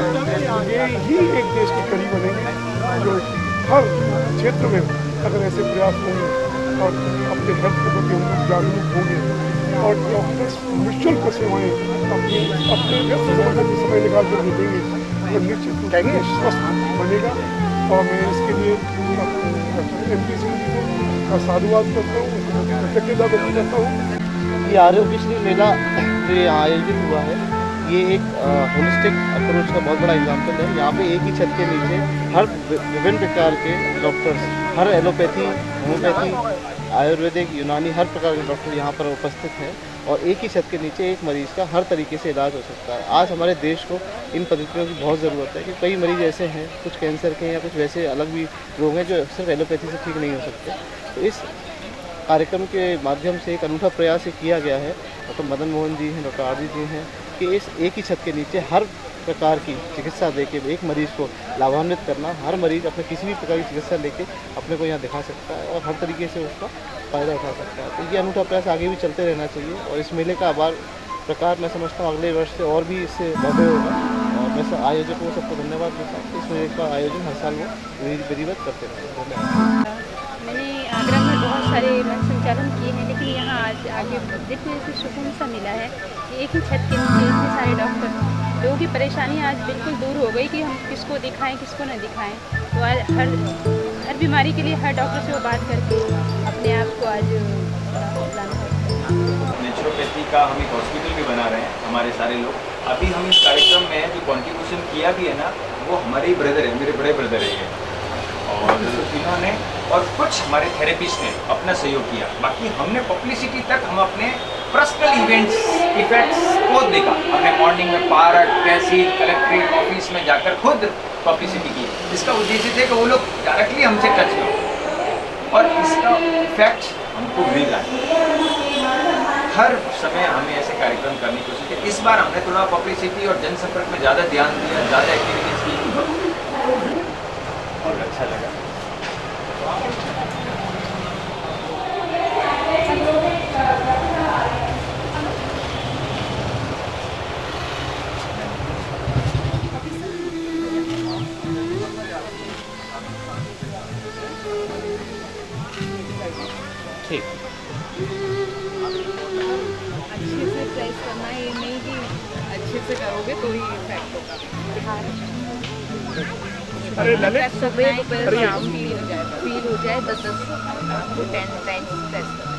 ये ही एक देश की कड़ी बनेगी जो हर क्षेत्र में अगर ऐसे प्रयास होंगे और अपने हेल्थ के प्रति हम लोग जागरूक होंगे और डॉक्टर्स निःशुल्क सेवाएँ अपने व्यस्त समय निकाल कर देंगे तो निश्चित रूप से स्वस्थ बनेगा। और मैं इसके लिए डॉक्टर MP सिंह जी का साधुवाद करता हूँ, कृतज्ञता व्यक्त करता हूँ। ये आरोग्यश्री मेला जो यहाँ आयोजित हुआ है, ये एक होलिस्टिक अप्रोच का बहुत बड़ा एग्जाम्पल है। यहाँ पे एक ही छत के नीचे हर विभिन्न प्रकार के डॉक्टर्स, हर एलोपैथी, होम्योपैथी, आयुर्वेदिक, यूनानी, हर प्रकार के डॉक्टर यहाँ पर उपस्थित हैं और एक ही छत के नीचे एक मरीज़ का हर तरीके से इलाज हो सकता है। आज हमारे देश को इन पद्धतियों की बहुत ज़रूरत है कि कई मरीज़ ऐसे हैं, कुछ कैंसर के या कुछ वैसे अलग भी रोग हैं जो सिर्फ एलोपैथी से ठीक नहीं हो सकते। तो इस कार्यक्रम के माध्यम से एक अनूठा प्रयास किया गया है। डॉक्टर मदन मोहन जी हैं, डॉक्टर आरजी जी हैं कि इस एक ही छत के नीचे हर प्रकार की चिकित्सा देके एक मरीज़ को लाभान्वित करना, हर मरीज़ अपने किसी भी प्रकार की चिकित्सा लेके अपने को यहाँ दिखा सकता है और हर तरीके से उसका फ़ायदा उठा सकता है। तो ये अनूठा प्रयास आगे भी चलते रहना चाहिए और इस मेले का आभार प्रकार मैं समझता हूँ अगले वर्ष से और भी इससे भव्य होगा। और मैं सब आयोजकों को सबको धन्यवाद देता हूँ। इस मेले का आयोजन हर साल वो विधिवत करते रहें। धन्यवाद। मैंने आगरा में बहुत सारे मंच संचालन किए हैं, लेकिन यहाँ आज आगे देखने से सुकून सा मिला है कि एक ही छत के नीचे इतने सारे डॉक्टर, लोगों की परेशानी आज बिल्कुल दूर हो गई कि हम किसको दिखाएं किसको न दिखाएं। तो आज हर बीमारी के लिए हर डॉक्टर से वो बात करके अपने आप को आज लाना है। नेचुरोपैथी का हम एक हॉस्पिटल भी बना रहे हैं, हमारे सारे लोग। अभी हम इस कार्यक्रम में जो कॉन्ट्रीब्यूशन किया भी है ना, वो हमारे ही ब्रदर है, मेरे बड़े ब्रदर है ये, और इन्होंने और कुछ हमारे थेरेपिस्ट ने अपना सहयोग किया। बाकी हमने पब्लिसिटी तक हम अपने पर्सनल इफेक्ट्स खुद देखा। हमने मॉर्निंग में पार्क, तहसील, कलेक्ट्रेट ऑफिस में जाकर खुद पब्लिसिटी की। इसका उद्देश्य थे कि वो लोग डायरेक्टली हमसे टच हो और इसका इफेक्ट हमको मिल रहा है। हर समय हमें ऐसे कार्यक्रम करने की कोशिश की। इस बार हमने थोड़ा पब्लिसिटी और जनसंपर्क में ज़्यादा ध्यान दिया, ज़्यादा एक्टिविटीज़ की और अच्छा लगा। ठीक, अच्छे से प्रेस करना, ये नहीं कि अच्छे से करोगे तो ही इफेक्ट होगा। अरे ललित, सुबह दोपहर शाम फील हो जाए 10 आपको 10 टाइम्स प्रेस करना।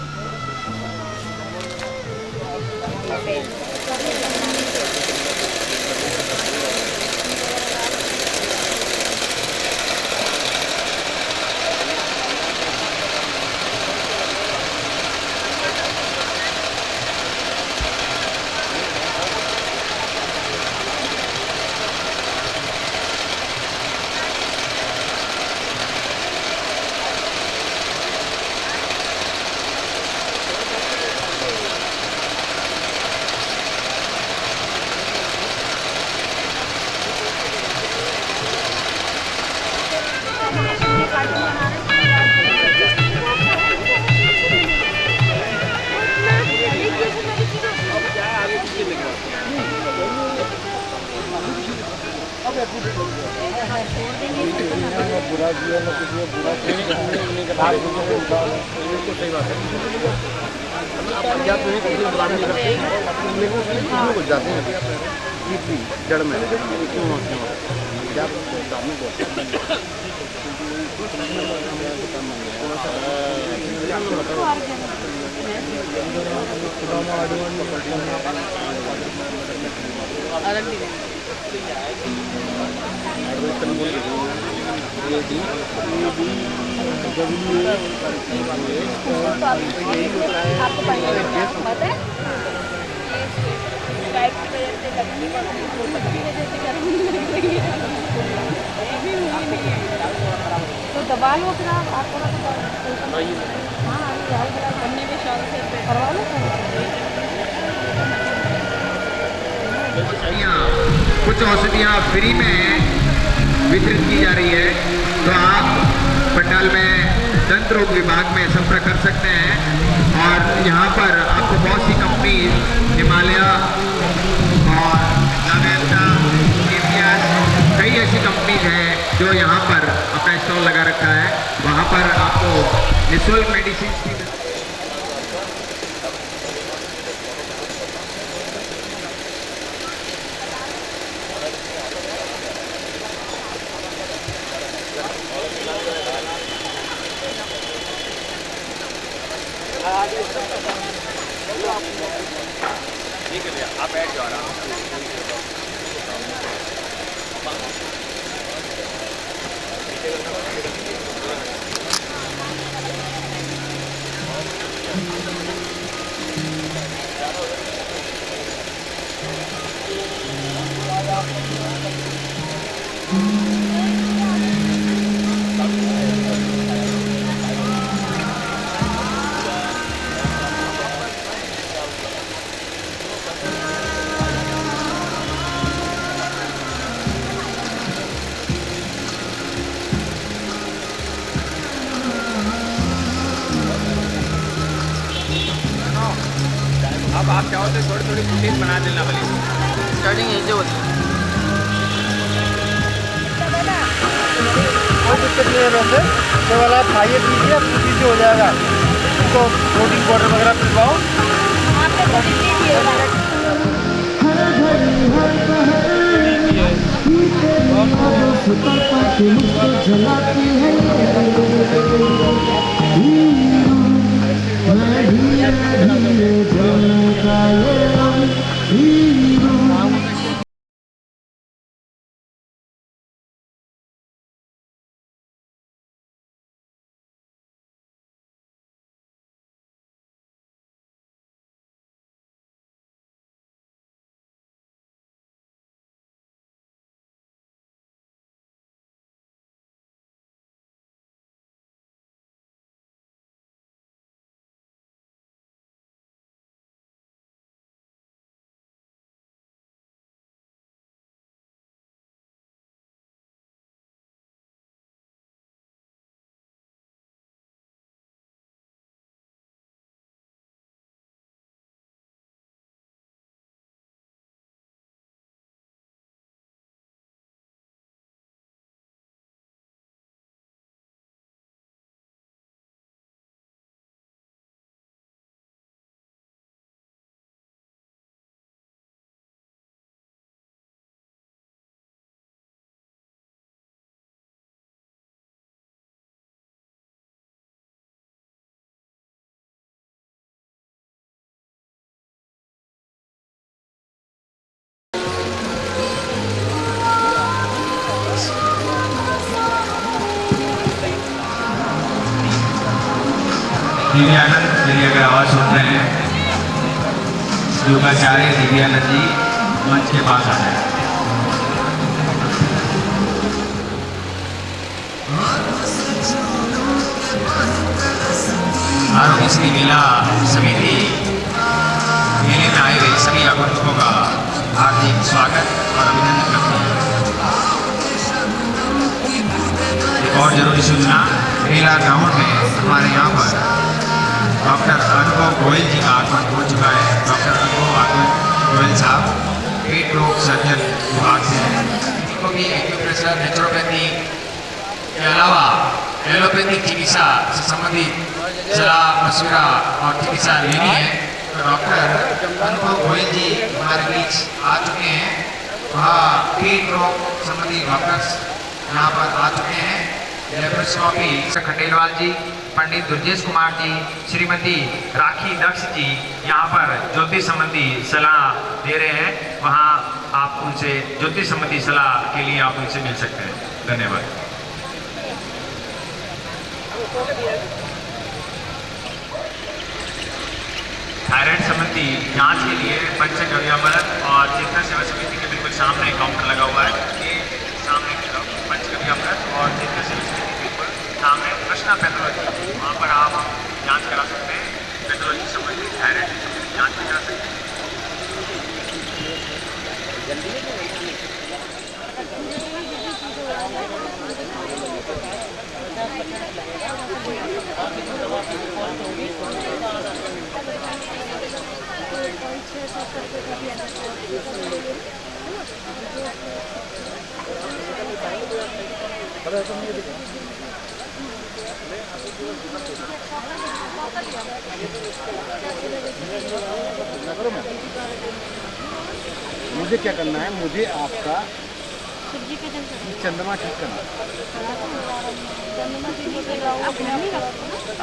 जड़ में तो दबा लो फिर आपको बनने के शौक से करवा लो। कुछ औषधियाँ फ्री में वितरित की जा रही है, तो आप पंडाल में दंत रोग विभाग में संपर्क कर सकते हैं। और यहाँ पर आपको बहुत सी कंपनी, हिमालय और नावेल्टा, कई ऐसी कंपनीज हैं जो यहाँ पर अपना स्टॉल लगा रखा है। वहाँ पर आपको निःशुल्क मेडिसिन की ठीक है भैया, आप बैठ जाओ आराम से। अब आप चाहो तो थोड़ी थोड़ी फुटेज बना देना वाली स्टार्टिंग यहीं से होती है। नहीं है वैसे, केवल आप खाइए पीजिए, अब खुशी से हो जाएगा। तो प्रोटीन पाउडर वगैरह पिलवाओ। दिव्यानंद मेरी अगर आवाज़ सुन रहे हैं, योगाचार्य दिव्यानंद जी मंच के पास आ जाए। आरोग्य श्री मेला समिति मेले में आए हुए सभी आगंतुकों का हार्दिक स्वागत और अभिनंदन करते हैं। एक और जरूरी सूचना, मेला ग्राउंड में हमारे यहाँ पर डॉक्टर अनुभव गोयल जी का आगमन हो चुका है। डॉक्टर अनुभव गोयल साहब पेट रोग सर्जन विभाग से हैं। इनको भी एक्यूप्रेशर, नेचुरोपैथी के अलावा एलोपैथिक चिकित्सा से संबंधित सलाह मशवरा और चिकित्सा लेनी है। तो डॉक्टर अनुभव गोयल जी हमारे बीच आ चुके हैं। वह पेट रोग संबंधी डॉक्टर्स यहाँ पर आ चुके हैं। लेप्रोस्कोपी खंडेलवाल जी, पंडित दुर्जेश कुमार जी, श्रीमती राखी दक्ष जी यहाँ पर ज्योतिष संबंधी सलाह दे रहे हैं। वहाँ आप उनसे ज्योतिष संबंधी सलाह के लिए आप उनसे मिल सकते हैं। धन्यवाद। थायराइड संबंधी जांच के लिए पंचगव्यमृत और चेतना सेवा समिति के बिल्कुल सामने काउंटर लगा हुआ है। ये सामने की तरफ पंचगव्यमृत और चेतना सेवा समिति के बिल्कुल सामने कृष्णा पैथोलॉजी, वहाँ पर आप जांच करा सकते हैं। पैथोलॉजी संबंधी थायराइड संबंधी जांच भी करा सकते हैं। मुझे क्या करना है, मुझे आपका चंद्रमा ठीक करना है।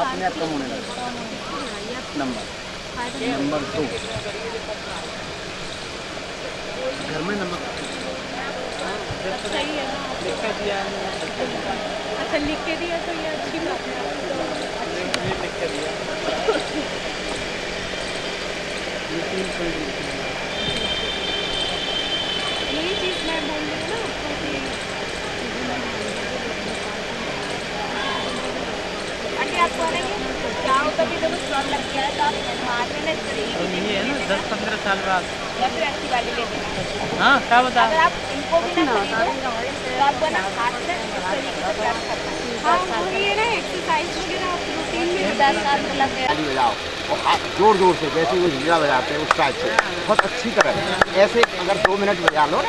अपने आप कम होने लगा। नंबर 2 घर में नमक सही है। अच्छा लिख के दिया तो ये अच्छी बात है। लिख के दिया। यही चीज़ मैं बोल रही हूँ ना आपको कि आपको आ रही है क्या होता है जब स्टॉल लग गया है तो आप बाद में ना नहीं है ना 10-15 साल बाद या फिर ऐसी वाली ले लेना। हाँ क्या बता, अगर आप इनको भी ना खरीदो तो आपको ना हाथ में इस तरीके से प्रेस करना है। हाँ वही है ना एक्सरसाइज वगैरह रूटीन में 10 साल में लग गया। बजाओ और हाथ जोर जोर से, जैसे वो हीरा बजाते हैं उस टाइप से बहुत अच्छी तरह। ऐसे अगर 2 मिनट बजा लो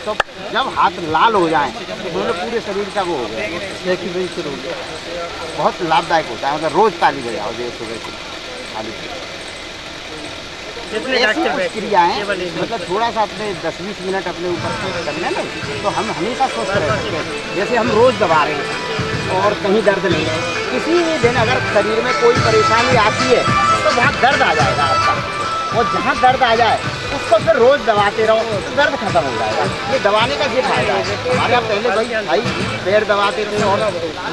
तो जब हाथ लाल हो जाए मतलब पूरे शरीर का वो हो गया, एक्सरसाइज शुरू हो गया। बहुत लाभदायक होता है, मतलब रोज ताली बजाओ जो सुबह से खाली क्रियाएं, मतलब थोड़ा सा अपने 10-20 मिनट अपने ऊपर कर लें ना, तो हम हमेशा स्वस्थ रह सकते हैं। जैसे हम रोज़ दबा रहे हैं और कहीं दर्द नहीं है, किसी भी दिन अगर शरीर में कोई परेशानी आती है तो वहाँ दर्द आ जाएगा आपका, और जहाँ दर्द आ जाए उसको फिर रोज़ दबाते रहो तो दर्द खत्म हो जाएगा। ये दबाने का ये फायदा है। हमारे यहाँ पहले भाई पैर दबाते थे, और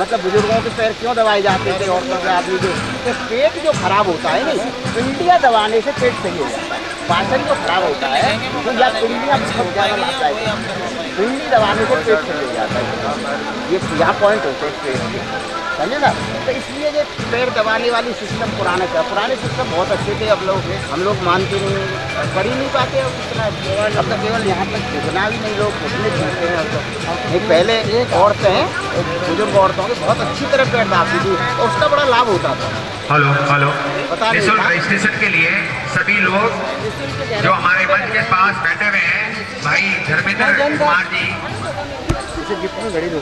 मतलब बुजुर्गों के पैर क्यों दबाए जाते थे, औरतों के आदमी के, तो पेट जो खराब होता है नहीं, पिंडियाँ दबाने से पेट सही हो जाता है। पाचन जो खराब होता है तो या पिंडियाँ बहुत ज़्यादा लगता है, पिंडी दबाने से पेट सही हो जाता है। ये यहाँ पॉइंट होते हैं पेट के, समझे ना। तो इसलिए ये पैर दबाने वाली सिस्टम पुराने सिस्टम बहुत अच्छे थे। अब हम लोग मानते नहीं, कर ही नहीं पाते अब इतना। अब तो केवल यहाँ तक घुटना भी नहीं, लोग घुटने झूलते हैं। अब तो पहले एक औरतें हैं, बुजुर्ग औरतों के बहुत अच्छी तरह पैर दाबती थी और उसका बड़ा लाभ होता था। हेलो हेलो, बता निःशुल्क रजिस्ट्रेशन के लिए सभी लोग जो हमारे मंच के पास बैठे हुए हैं, भाई धर्मेंद्र कुमार जी, इसे जितनी घड़ी दो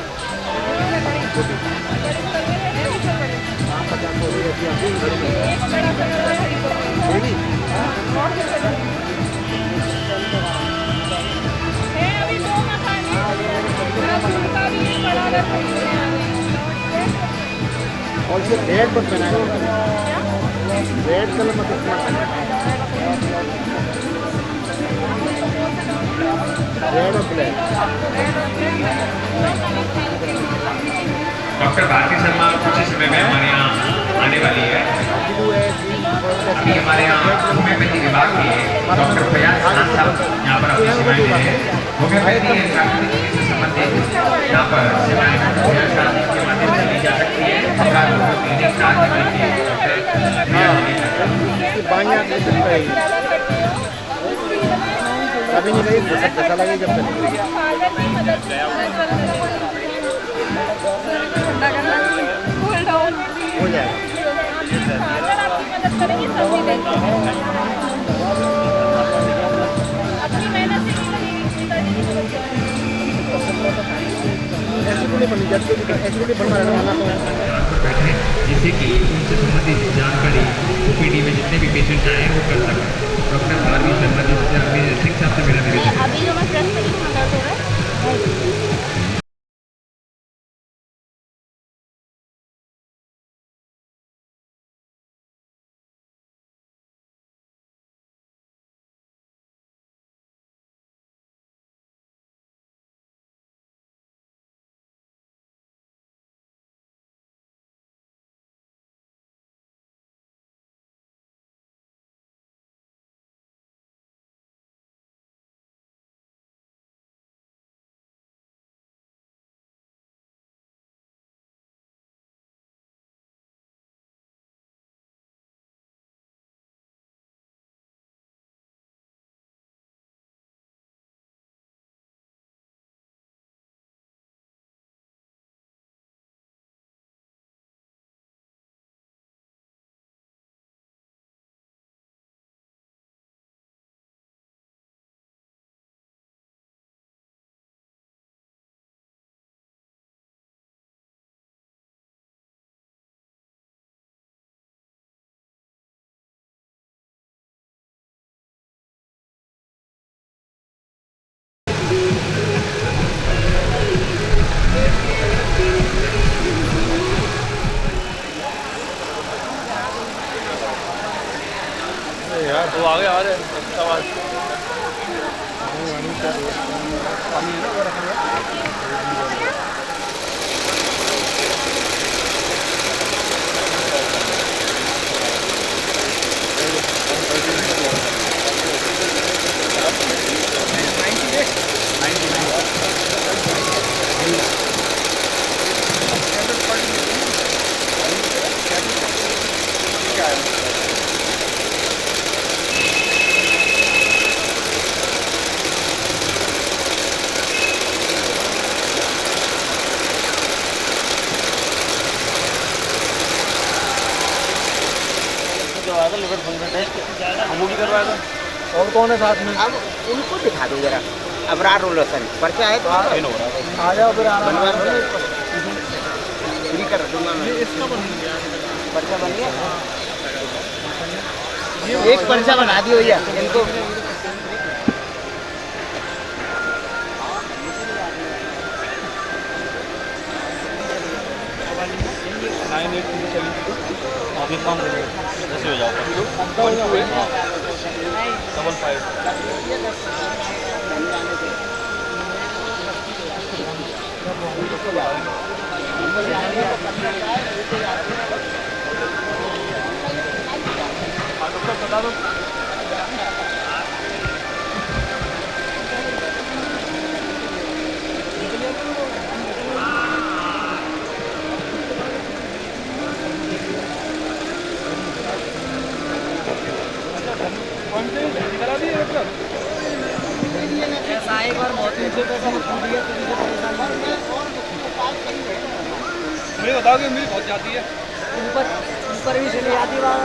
और इसे रेड पर बनाया, रेड कलर में रेड और ब्लैक। डॉक्टर भारती शर्मा कुछ ही समय में हमारे यहाँ आने वाली है। अभी हमारे यहाँ होम्योपैथी विभाग के डॉक्टर फयाज खान साहब यहाँ पर अपनी सेवाएं दे रहे हैं। होम्योपैथी प्राकृतिक चिकित्सा से संबंधित यहाँ पर सेवाएं के माध्यम से ली जा सकती है। अभी नहीं गई, जैसा लगे जब हो जाएगा। जिससे कि उनसे संबंधित जानकारी ओपीडी में जितने भी पेशेंट आए वो कर सकें। डॉक्टर भारती शर्मा जी से सिंह साहब से मेरा निवेदन है। यार तो आगे आ रहे हैं और कौन है साथ में? अब उनको दिखा दो जरा, अबरार रोलसन पर्चा है तो आ जाओ फिर बनवा फ्री कर दूंगा मैं। पर्चा बन गया, एक पर्चा बना दियो भैया इनको। हो जाओ ऐसा एक बार बहुत नीचे मुझे बताओ कि उम्मीद बहुत जाती है, ऊपर भी चली जाती है वहाँ।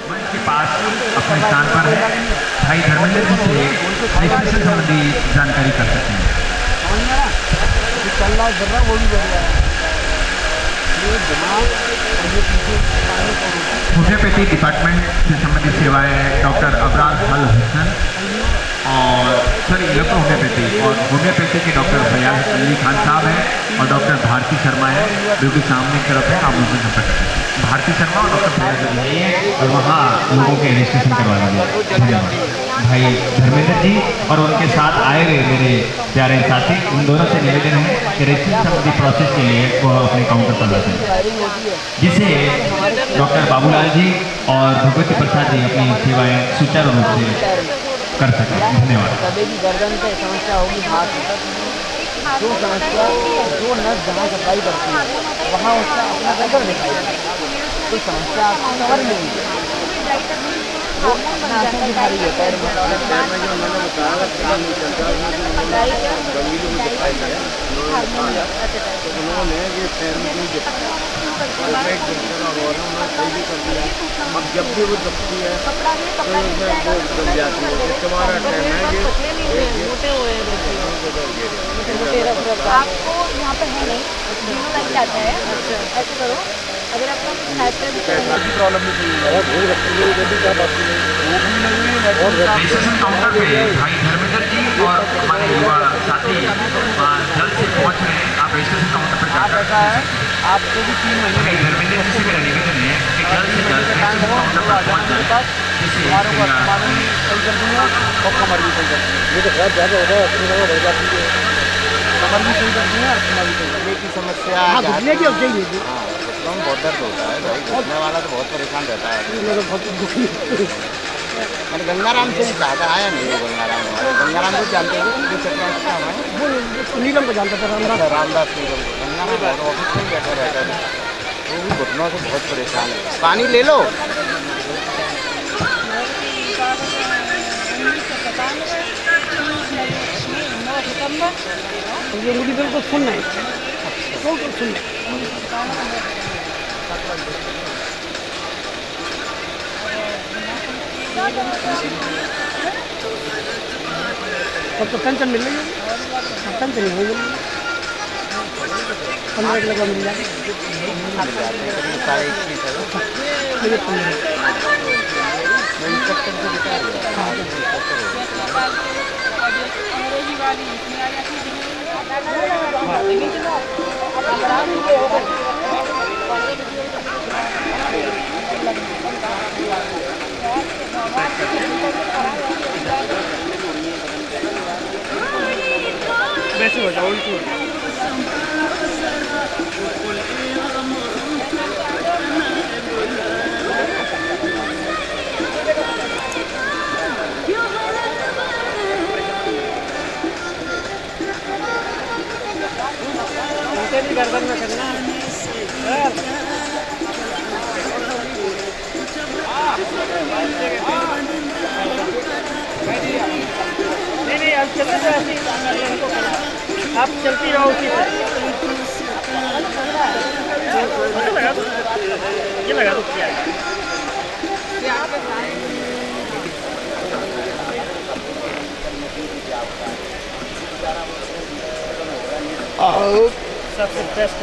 मंच के पास अपने स्थान पर है भाई धर्मेंद्र जी से रजिस्ट्रेशन संबंधी जानकारी कर सकते हैं। होम्योपैथी डिपार्टमेंट से संबंधित सेवाएं डॉक्टर अबरार अल हुसैन और होम्योपैथी और होम्योपैथी के डॉक्टर फयाज अली खान साहब हैं और डॉक्टर भारती शर्मा है जो कि सामने की तरफ है। आप उनसे संपर्क कर सकते हैं। भारती शर्मा और डॉक्टर फयाज अली है और वहाँ लोगों के रजिस्ट्रेशन करवा दीजिए। धन्यवाद भाई धर्मेंद्र जी और उनके साथ आए हुए मेरे प्यारे साथी, उन दोनों से निवेदन है कि रजिस्ट्रेशन संबंधी प्रोसेस के लिए वो अपने काउंटर पर लाते हैं, जिसे डॉक्टर बाबूलाल जी और भगवती प्रसाद जी अपनी सेवाएं सुचारू रूप से कर सकें। धन्यवाद। गर्दन पे समस्या होगी, हाथ जो समस्या जो नर्स जहाँ सफाई करती है वहाँ उसका अपना कदर दिखाई, कोई समस्या आपको कवर नहीं है, वो अपना आंसू दिखा रही है पैर में जो मैंने बताया गंभीर में दिखाई है तो उन्होंने ये पैर में नहीं दिखाया, एक घंटा हो रहा उन्होंने सही भी कर दिया। अब जब भी वो दबती है तो उसमें वो दब जाती है, इसके बाद टाइम है आपको यहाँ पे है नहीं, दोनों लग जाता है। ऐसे करो, अगर आपको प्रॉब्लम रजिस्ट्रेशन काउंटर पे भाई धर्मेंद्र जी और हमारे युवा साथी जल्द से पहुँच रहे हैं। आप रजिस्ट्रेशन काउंटर पर जाकर आपको भी 3 महीने भाई धर्मेंद्र जी से मेरा निवेदन है कि जल्द से जल्द रजिस्ट्रेशन काउंटर पर पहुँच जाए, जिससे सही कर दूँगा और कमर भी सही कर दूँगा। ये तो बहुत ज़्यादा हो रहा है, अपनी जगह बढ़ जाती है, कमर भी सही कर दूँगा और अपना भी सही कर की समस्या। हाँ, घुटने की अब चाहिए बहुत दर्द होता है भाई, घुटने वाला तो बहुत परेशान रहता है। मैंने गंगाराम से भी कहा था, आया नहीं वो गंगाराम को जानते हो जो चक्रांत का है, नीलम को जानता था, रामदास नीलम। गंगाराम ऑफिस में बैठा रहता है, वो भी घुटनों से बहुत परेशान है। पानी ले लो। ये मुझे बिल्कुल सुनना है, बिल्कुल सुनना तब तो टेंशन मिल रही है, टेंशन नहीं होगी, 15 किलो का मिल जाए। वैसे हो जाओ उल्टी गर्दन में करना आप चलती रहो उसी तरह। ये लगा दो क्या सबसे बेस्ट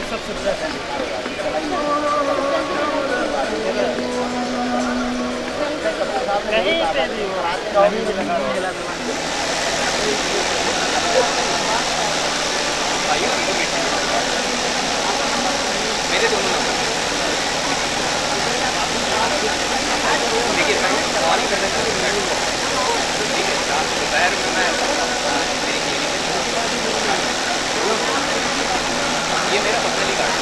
सबसे बेस्ट कहीं पे भी मेरे दोनों नंबर देखिए मैं मॉर्निंग करना चाहती हूँ ठीक है दोपहर में मैं मेरी क्लिनिक ये मेरा पर्सनली कार्ड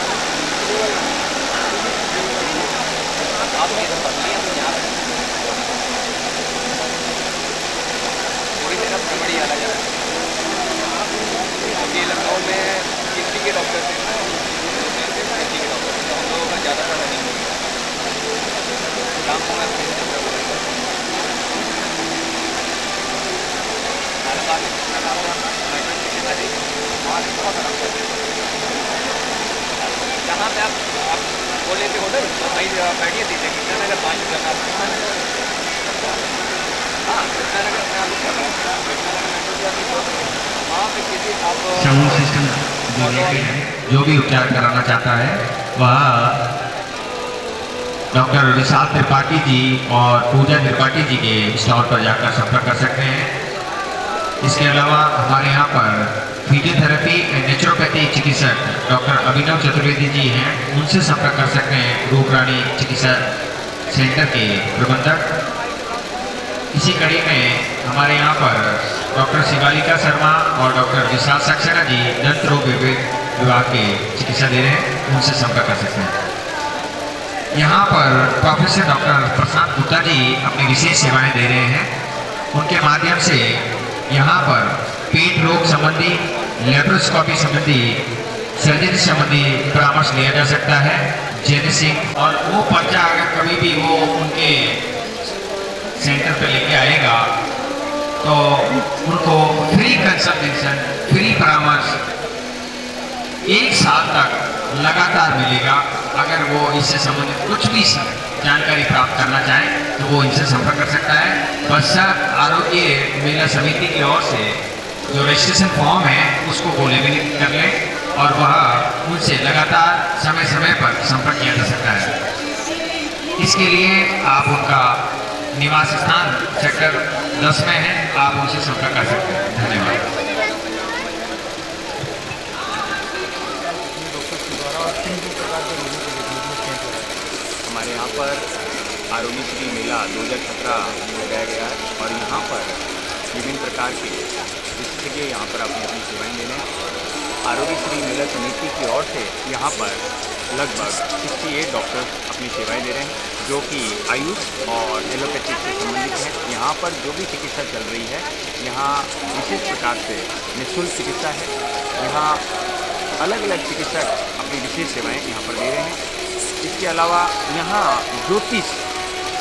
आप मेरा पर्सनली हम यहाँ थोड़ी देर अब बड़ी अलग है क्योंकि लखनऊ में किसी के डॉक्टर थे किसी के डॉक्टर तो हम लोगों का ज़्यादा पता नहीं हो गया काम को मैं जहाँ पे आप बोले थे होटल तो वहीं बैठिए थी कृष्णा नगर 5 रुपये का हाँ कृष्णा नगर में आप कृष्णा नगर वहाँ पे किसी आप साउंड सिस्टम जो लेके है जो भी उपचार कराना चाहता है वह डॉक्टर विशाल त्रिपाठी जी और पूजा त्रिपाठी जी के स्टॉल पर जाकर संपर्क कर सकते हैं। इसके अलावा हमारे यहाँ पर फिजियोथेरेपी एंड नेचुरोपैथी चिकित्सक डॉक्टर अभिनव चतुर्वेदी जी हैं, उनसे संपर्क कर सकते हैं, रूपरानी चिकित्सा सेंटर के प्रबंधक। इसी कड़ी में हमारे यहाँ पर डॉक्टर शिवालिका शर्मा और डॉक्टर विशाल सक्सेना जी दंत रोग विभाग के चिकित्सा दे रहे हैं, उनसे संपर्क कर सकते हैं। यहाँ पर प्रोफेसर डॉक्टर प्रशांत गुप्ता जी अपनी विशेष सेवाएं दे रहे हैं। उनके माध्यम से यहाँ पर पेट रोग संबंधी, लेप्रोस्कोपी संबंधी, सर्जरी संबंधी परामर्श लिया जा सकता है। जेनेसिंग और वो पर्चा अगर कभी भी वो उनके सेंटर पर लेके आएगा तो उनको फ्री कंसल्टेशन, फ्री परामर्श 1 साल तक लगातार मिलेगा। अगर वो इससे संबंधित कुछ भी जानकारी प्राप्त करना चाहे तो वो इनसे संपर्क कर सकता है। बस्सा आरोग्य मेला समिति की ओर से जो रजिस्ट्रेशन फॉर्म है उसको वो लेमिनेट कर लें और वह उनसे लगातार समय समय पर संपर्क किया जा सकता है। इसके लिए आप उनका निवास स्थान सेक्टर 10 में है, आप उनसे संपर्क कर सकते हैं। धन्यवाद। हमारे यहाँ पर आरोग्य श्री मेला 2017 लगाया गया है और यहाँ पर विभिन्न प्रकार के विशेषज्ञ यहाँ पर अपनी अपनी सेवाएं दे रहे हैं। आरोग्य श्री मेला समिति की ओर से यहाँ पर लगभग 68 डॉक्टर अपनी सेवाएं दे रहे हैं जो कि आयुष और एलोपैथिक से संबंधित हैं। यहाँ पर जो भी चिकित्सा चल रही है यहाँ विशेष प्रकार से निःशुल्क चिकित्सा है। यहाँ अलग अलग चिकित्सक अपनी विशेष सेवाएं यहाँ पर दे रहे हैं। इसके अलावा यहाँ ज्योतिष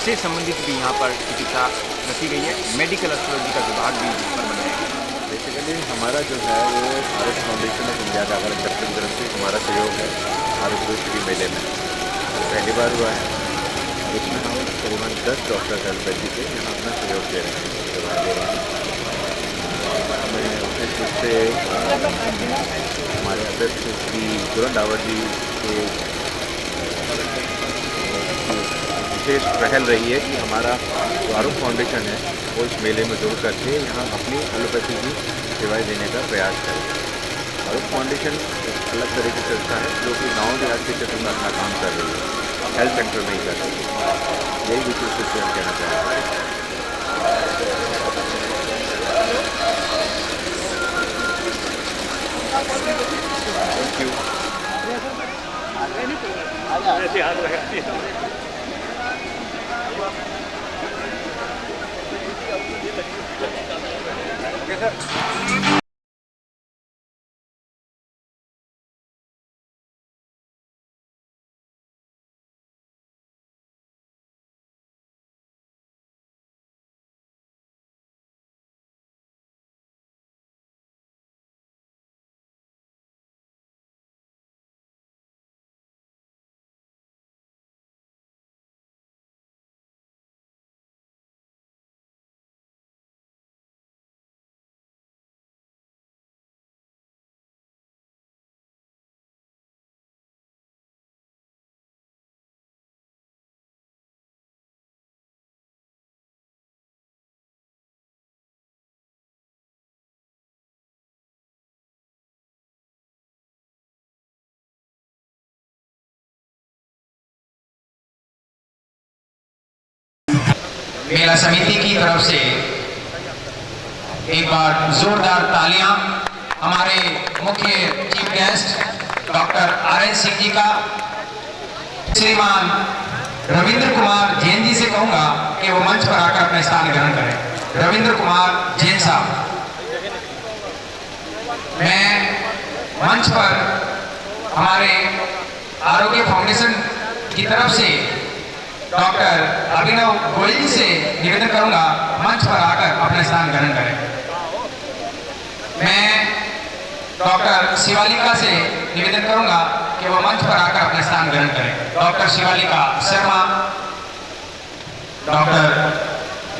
से संबंधित भी यहाँ पर चिकित्सा रखी गई है। मेडिकल एस्ट्रोलॉजी का विभाग भी यहाँ पर बनाया गया है। बेसिकली हमारा जो है वो भारत फाउंडेशन ऑफ इंडिया का हमारे सेक्टर की तरफ से हमारा सहयोग है आरोग्य श्री मेले में पहली बार हुआ है। इसमें हम करीबन 10 डॉक्टर एलोपैथी के यहाँ अपना सहयोग दे रहे हैं, सेवाएँ दे रहे हैं। हमें विशेष रूप से हमारे अध्यक्ष श्री तुरंत डावर जी के विशेष पहल रही है कि हमारा जो आरोग्य फाउंडेशन है वो इस मेले में जुड़ करके यहाँ अपनी एलोपैथी की सेवाएं देने का प्रयास करें। आरोग्य फाउंडेशन एक अलग तरह की संस्था है जो कि गाँव देहात के क्षेत्र में अपना काम कर रही है, हेल्थ सेक्टर में ही कर रही है। यही विशेष रूप से हम कहना चाहेंगे। Thank you. मेला समिति की तरफ से एक बार जोरदार तालियां हमारे मुख्य chief guest doctor RN Singh ji का, श्रीमान रविंद्र कुमार जैन जी से कहूंगा कि वो मंच पर आकर अपना स्थान ग्रहण करें। रविंद्र कुमार जैन साहब, मैं मंच पर हमारे आरोग्य फाउंडेशन की तरफ से डॉक्टर अभिनव गोयल जी से निवेदन करूंगा मंच पर आकर अपना स्थान ग्रहण करें। मैं डॉक्टर शिवालिका से निवेदन करूंगा कि वह मंच पर आकर अपना स्थान ग्रहण करें। डॉक्टर शिवालिका शर्मा, डॉक्टर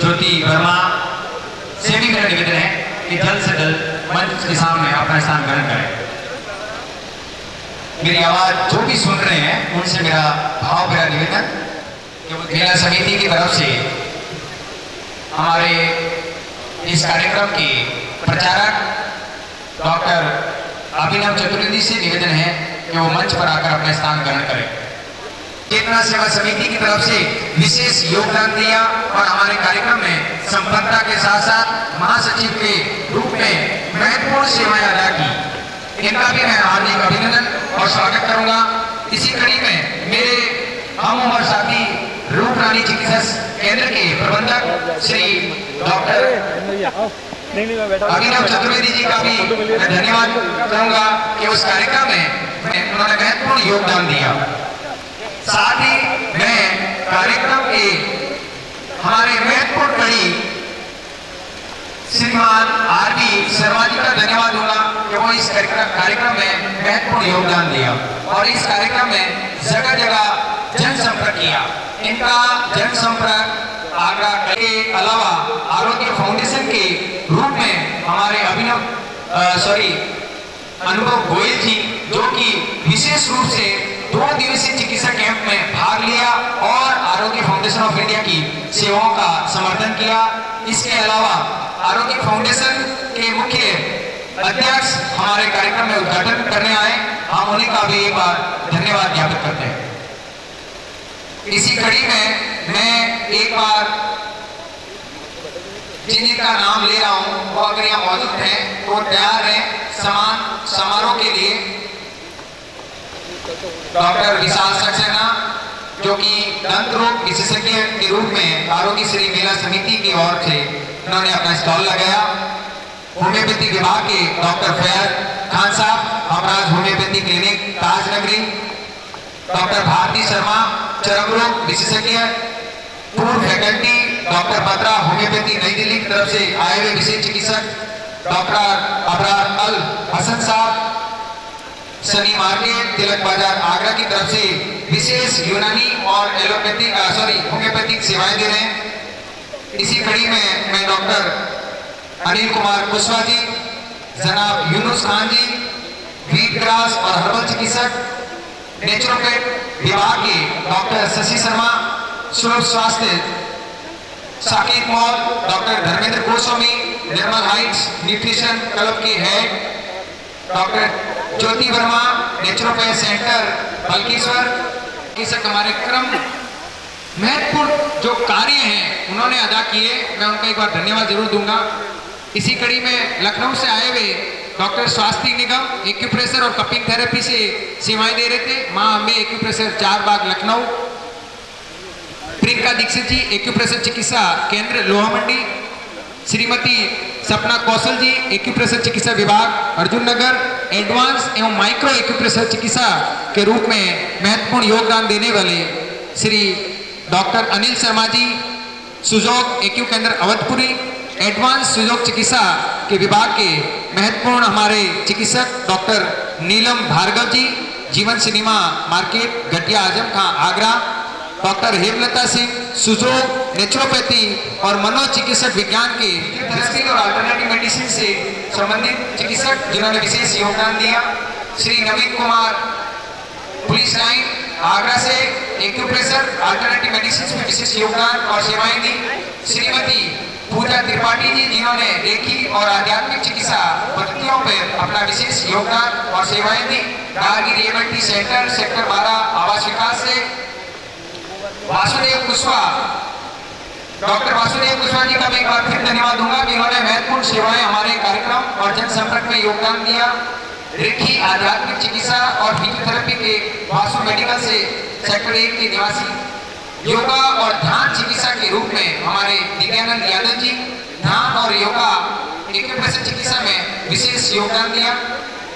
ज्योति वर्मा से भी मेरा निवेदन है कि जल्द से जल्द मंच के सामने अपना स्थान ग्रहण करें। मेरी आवाज जो भी सुन रहे हैं उनसे मेरा भाव भरा निवेदन कि मेला समिति की तरफ से हमारे इस कार्यक्रम के प्रचारक डॉक्टर अभिनव चतुर्वेदी से निवेदन है कि वो मंच पर आकर अपना स्थान ग्रहण करें। चेतना सेवा समिति की तरफ से विशेष योगदान दिया और हमारे कार्यक्रम में संपन्नता के साथ साथ महासचिव के रूप में महत्वपूर्ण सेवाएं अदा की। इनका भी मैं हार्दिक अभिनंदन और स्वागत करूंगा। इसी कड़ी में मेरे हम उम्र साथी रूप रानी चिकित्सा केंद्र के प्रबंधक श्री डॉक्टर अभिनव चतुर्वेदी जी का भी मैं धन्यवाद करूंगा कि उस कार्यक्रम में उन्होंने महत्वपूर्ण योगदान दिया। साथ ही मैं कार्यक्रम के हमारे महत्वपूर्ण कड़ी श्रीमान RB शर्मा जी का धन्यवाद दूंगा कि वो इस कार्यक्रम में महत्वपूर्ण योगदान दिया और इस कार्यक्रम में जगह जगह जनसंपर्क किया। इनका जनसंपर्क आगरा के अलावा आरोग्य फाउंडेशन के रूप में हमारे अनुभव गोयल जी, जो कि विशेष रूप से 2 दिवसीय चिकित्सा कैंप में भाग लिया और आरोग्य फाउंडेशन ऑफ इंडिया की सेवाओं का समर्थन किया। इसके अलावा आरोग्य फाउंडेशन के मुख्य अध्यक्ष हमारे कार्यक्रम में उद्घाटन करने आए, हम उन्हीं का भी एक बार धन्यवाद ज्ञापित करते हैं। इसी कड़ी में मैं एक बार जिनका नाम ले रहा हूं वो अगर यहाँ मौजूद हैं तो तैयार हैं समान समारोह के लिए। डॉक्टर विशाल सक्सेना, जो कि दंत रोग विशेषज्ञ के रूप में आरोग्य श्री मेला समिति की ओर से उन्होंने अपना स्टॉल लगाया। होम्योपैथी विभाग के डॉक्टर फैयाज खान साहब, अमराज homeopathy clinic Tajnagari. Doctor Bharti Sharma, चर्म रोग विशेषज्ञ। पूर्व फैकल्टी डॉक्टर बत्रा होम्योपैथी नई दिल्ली की तरफ से आए हुए विशेष चिकित्सक डॉक्टर अबरार अल हसन साहब, सनी मार्केट तिलक बाजार आगरा की तरफ से विशेष यूनानी और एलोपैथी होम्योपैथिक सेवाएं दे रहे हैं। इसी कड़ी में मैं डॉक्टर अनिल कुमार कुशवाहा जी, जनाब यूनुस खान जी, वीट ग्रास और हर्बल चिकित्सक, नेचुरोपैथ विभाग के डॉक्टर शशि शर्मा, सुलभ स्वास्थ्य साकेत मॉल डॉक्टर धर्मेंद्र गोस्वामी, निर्मल हाइट्स न्यूट्रिशन क्लब के head doctor Jyoti Verma, naturopath centre Balkeshwar. चिकित्सक हमारे क्रम महत्वपूर्ण जो कार्य हैं उन्होंने अदा किए, मैं उनका एक बार धन्यवाद जरूर दूंगा। इसी कड़ी में लखनऊ से आए हुए डॉक्टर स्वास्थ्य निगम एक्यूप्रेशर और कपिंग थेरेपी से सेवाएं दे रहे थे, मां अम्बे एक्यूप्रेशर 4 बाग लखनऊ। प्रियंका दीक्षित जी एक्यूप्रेशर चिकित्सा केंद्र लोहा मंडी। श्रीमती सपना कौशल जी एक्यूप्रेशर चिकित्सा विभाग अर्जुन नगर। एडवांस एवं माइक्रो एक्यूप्रेशर चिकित्सा के रूप में महत्वपूर्ण योगदान देने वाले श्री डॉक्टर अनिल शर्मा जी, सुजोग एक्यू केंद्र अवधपुरी। एडवांस सुजोग चिकित्सा के विभाग के महत्वपूर्ण हमारे चिकित्सक डॉक्टर नीलम भार्गव जी, जीवन सिनेमा मार्केट घटिया आजम खां आगरा। डॉक्टर हेमलता सिंह, सुजोग नेचुरोपैथी और मनोचिकित्सक विज्ञान के दृष्टि और अल्टरनेटिव मेडिसिन से संबंधित चिकित्सक जिन्होंने विशेष योगदान दिया। श्री नवीन कुमार पुलिस लाइन आगरा से एक्यूप्रेशर अल्टरनेटिव मेडिसिन में विशेष योगदान और सेवाएं दी। श्रीमती पूजा त्रिपाठी जी, जिन्होंने रेखी और आध्यात्मिक चिकित्सा पद्धतियों पर अपना विशेष योगदान और सेवाएं दी। रागी रिहेबिलिटी सेंटर सेक्टर 12 आवास विकास से। वासुदेव कुशवाहा डॉक्टर वासुदेव कुशवाहा जी का मैं एक बार फिर धन्यवाद दूंगा कि इन्होंने महत्वपूर्ण सेवाएं हमारे कार्यक्रम और जन संपर्क में योगदान दिया। रेखी आध्यात्मिक चिकित्सा और फिजियोथेरेपी के वासु मेडिकल से सेक्टर 1 के निवासी योगा और ध्यान चिकित्सा के रूप में हमारे दिव्यानंद यादव जी ध्यान और योगा एक्यूप्रेशर चिकित्सा में विशेष योगदान दिया।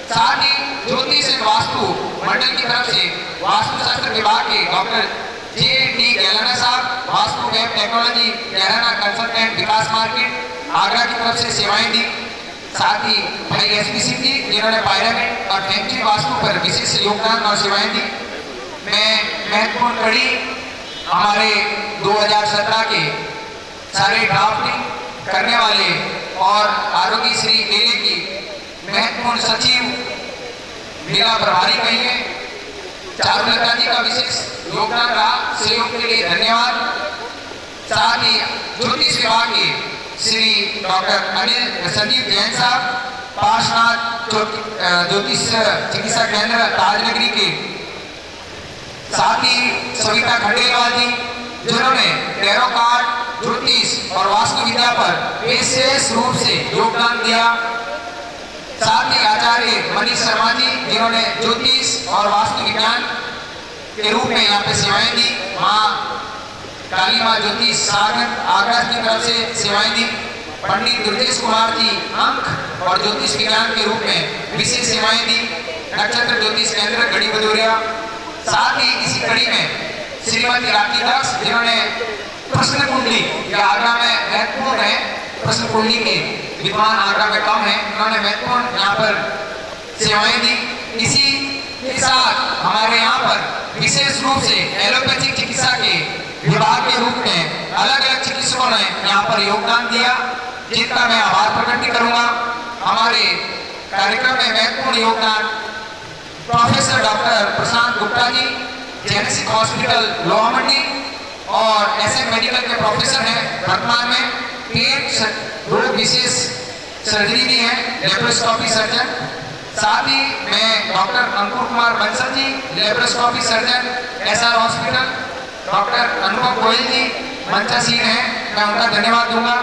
साथ ही ज्योतिष एवं वास्तु मंडल की तरफ से वास्तुशास्त्र विभाग के डॉक्टर जे.डी. गैलाना साहब vastu web technology Galana consultant Vikas market Agra की तरफ से सेवाएं दी। साथ ही भाई एसपीसी जी जिन्होंने पिरामिड और फैक्ट्री वास्तु पर विशेष योगदान और सेवाएं दी। मैं महत्वपूर्ण कड़ी हमारे 2017 के सारे ड्राफ्टिंग करने वाले और आरोग्य श्री मेले की महत्वपूर्ण सचिव मेला प्रभारी कहिए चारुलता जी का विशेष योगदान रहा, सहयोग के लिए धन्यवाद। साथ ही ज्योतिष विभाग के श्री डॉक्टर अनिल संजीव जैन साहब पार्श्वनाथ ज्योतिष चिकित्सा केंद्र ताजनगरी के, साथ ही सविता खंडेलवाल जी जिन्होंने टैरो कार्ड ज्योतिष और वास्तु विद्या पर विशेष रूप से योगदान दिया। साथ ही आचार्य मनीष शर्मा जी जिन्होंने ज्योतिष और वास्तु विज्ञान के रूप में यहाँ पे सेवाएं दी। माँ काली माँ ज्योतिष सागर आगरा की तरफ से सेवाएं दी। पंडित दुर्गेश कुमार जी अंक और ज्योतिष विज्ञान के रूप में विशेष सेवाएं दी। नक्षत्र ज्योतिष केंद्र गढ़ी बदौरिया। साथ ही इसी कड़ी में श्रीमती राखी दास जिन्होंने प्रश्न कुंडली आगरा में महत्वपूर्ण है, प्रश्न कुंडली के विद्वान आगरा में कम है, उन्होंने महत्वपूर्ण यहाँ पर सेवाएं दी। इसी के साथ हमारे यहाँ पर विशेष रूप से एलोपैथिक चिकित्सा के विभाग के रूप में अलग अलग चिकित्सकों ने यहाँ पर योगदान दिया, जिनका मैं आभार प्रकट करूंगा। हमारे कार्यक्रम में महत्वपूर्ण योगदान प्रोफेसर डॉक्टर प्रशांत गुप्ता जी जेनेसिक हॉस्पिटल लोहा मंडी और एसएम मेडिकल के प्रोफेसर हैं, वर्तमान में पेट रोग विशेष सर्जरी भी है, लेप्रोस्कोपी सर्जन। साथ ही मैं doctor Ankur Kumar Bansal ji laparoscopy surgeon SR hospital, doctor Anubhav Goyal जी मंचासीन हैं, मैं उनका धन्यवाद दूंगा।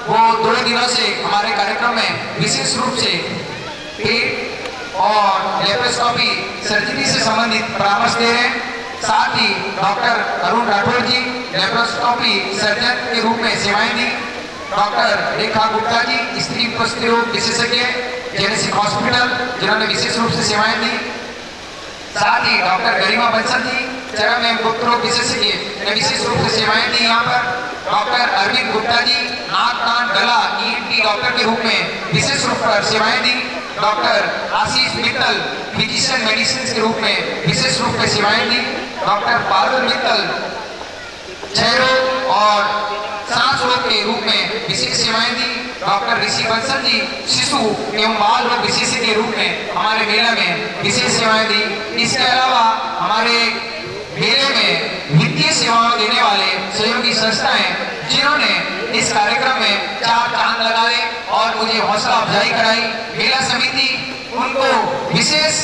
वो 2 दिनों से हमारे कार्यक्रम में विशेष रूप से पेट और लेप्रोस्कोपी सर्जरी से संबंधित परामर्श दे रहे हैं। साथ ही डॉक्टर अरुण राठौर जी लेप्रोस्कोपी सर्जन के रूप में सेवाएं दी। डॉक्टर रेखा गुप्ता जी स्त्री प्रसूति रोग विशेषज्ञ जेनेसिक हॉस्पिटल जिन्होंने विशेष रूप से सेवाएं दी। साथ ही डॉक्टर गरिमा बंसल जी चरम एवं गुप्त रोग विशेषज्ञ ने विशेष रूप से सेवाएं दी। यहाँ पर डॉक्टर अरविंद गुप्ता जी नाक कान गला ENT डॉक्टर के रूप में विशेष रूप पर सेवाएं दी। डॉक्टर आशीष मित्तल फिजिशियन मेडिसिन के रूप में विशेष रूप में सेवाएं दी। डॉक्टर पारुल मित्तल क्षय रोग और सांस रोग के रूप में विशेष सेवाएं दी। डॉक्टर ऋषि बंसल जी शिशु एवं बाल रोग विशेषज्ञ के रूप में हमारे मेले में विशेष सेवाएं दी। इसके अलावा हमारे मेले में वित्तीय सेवाएं देने वाले सहयोगी संस्थाएं जिन्होंने इस कार्यक्रम में 4 चांद लगाए और मुझे हौसला अफजाई कराई, मेला समिति उनको विशेष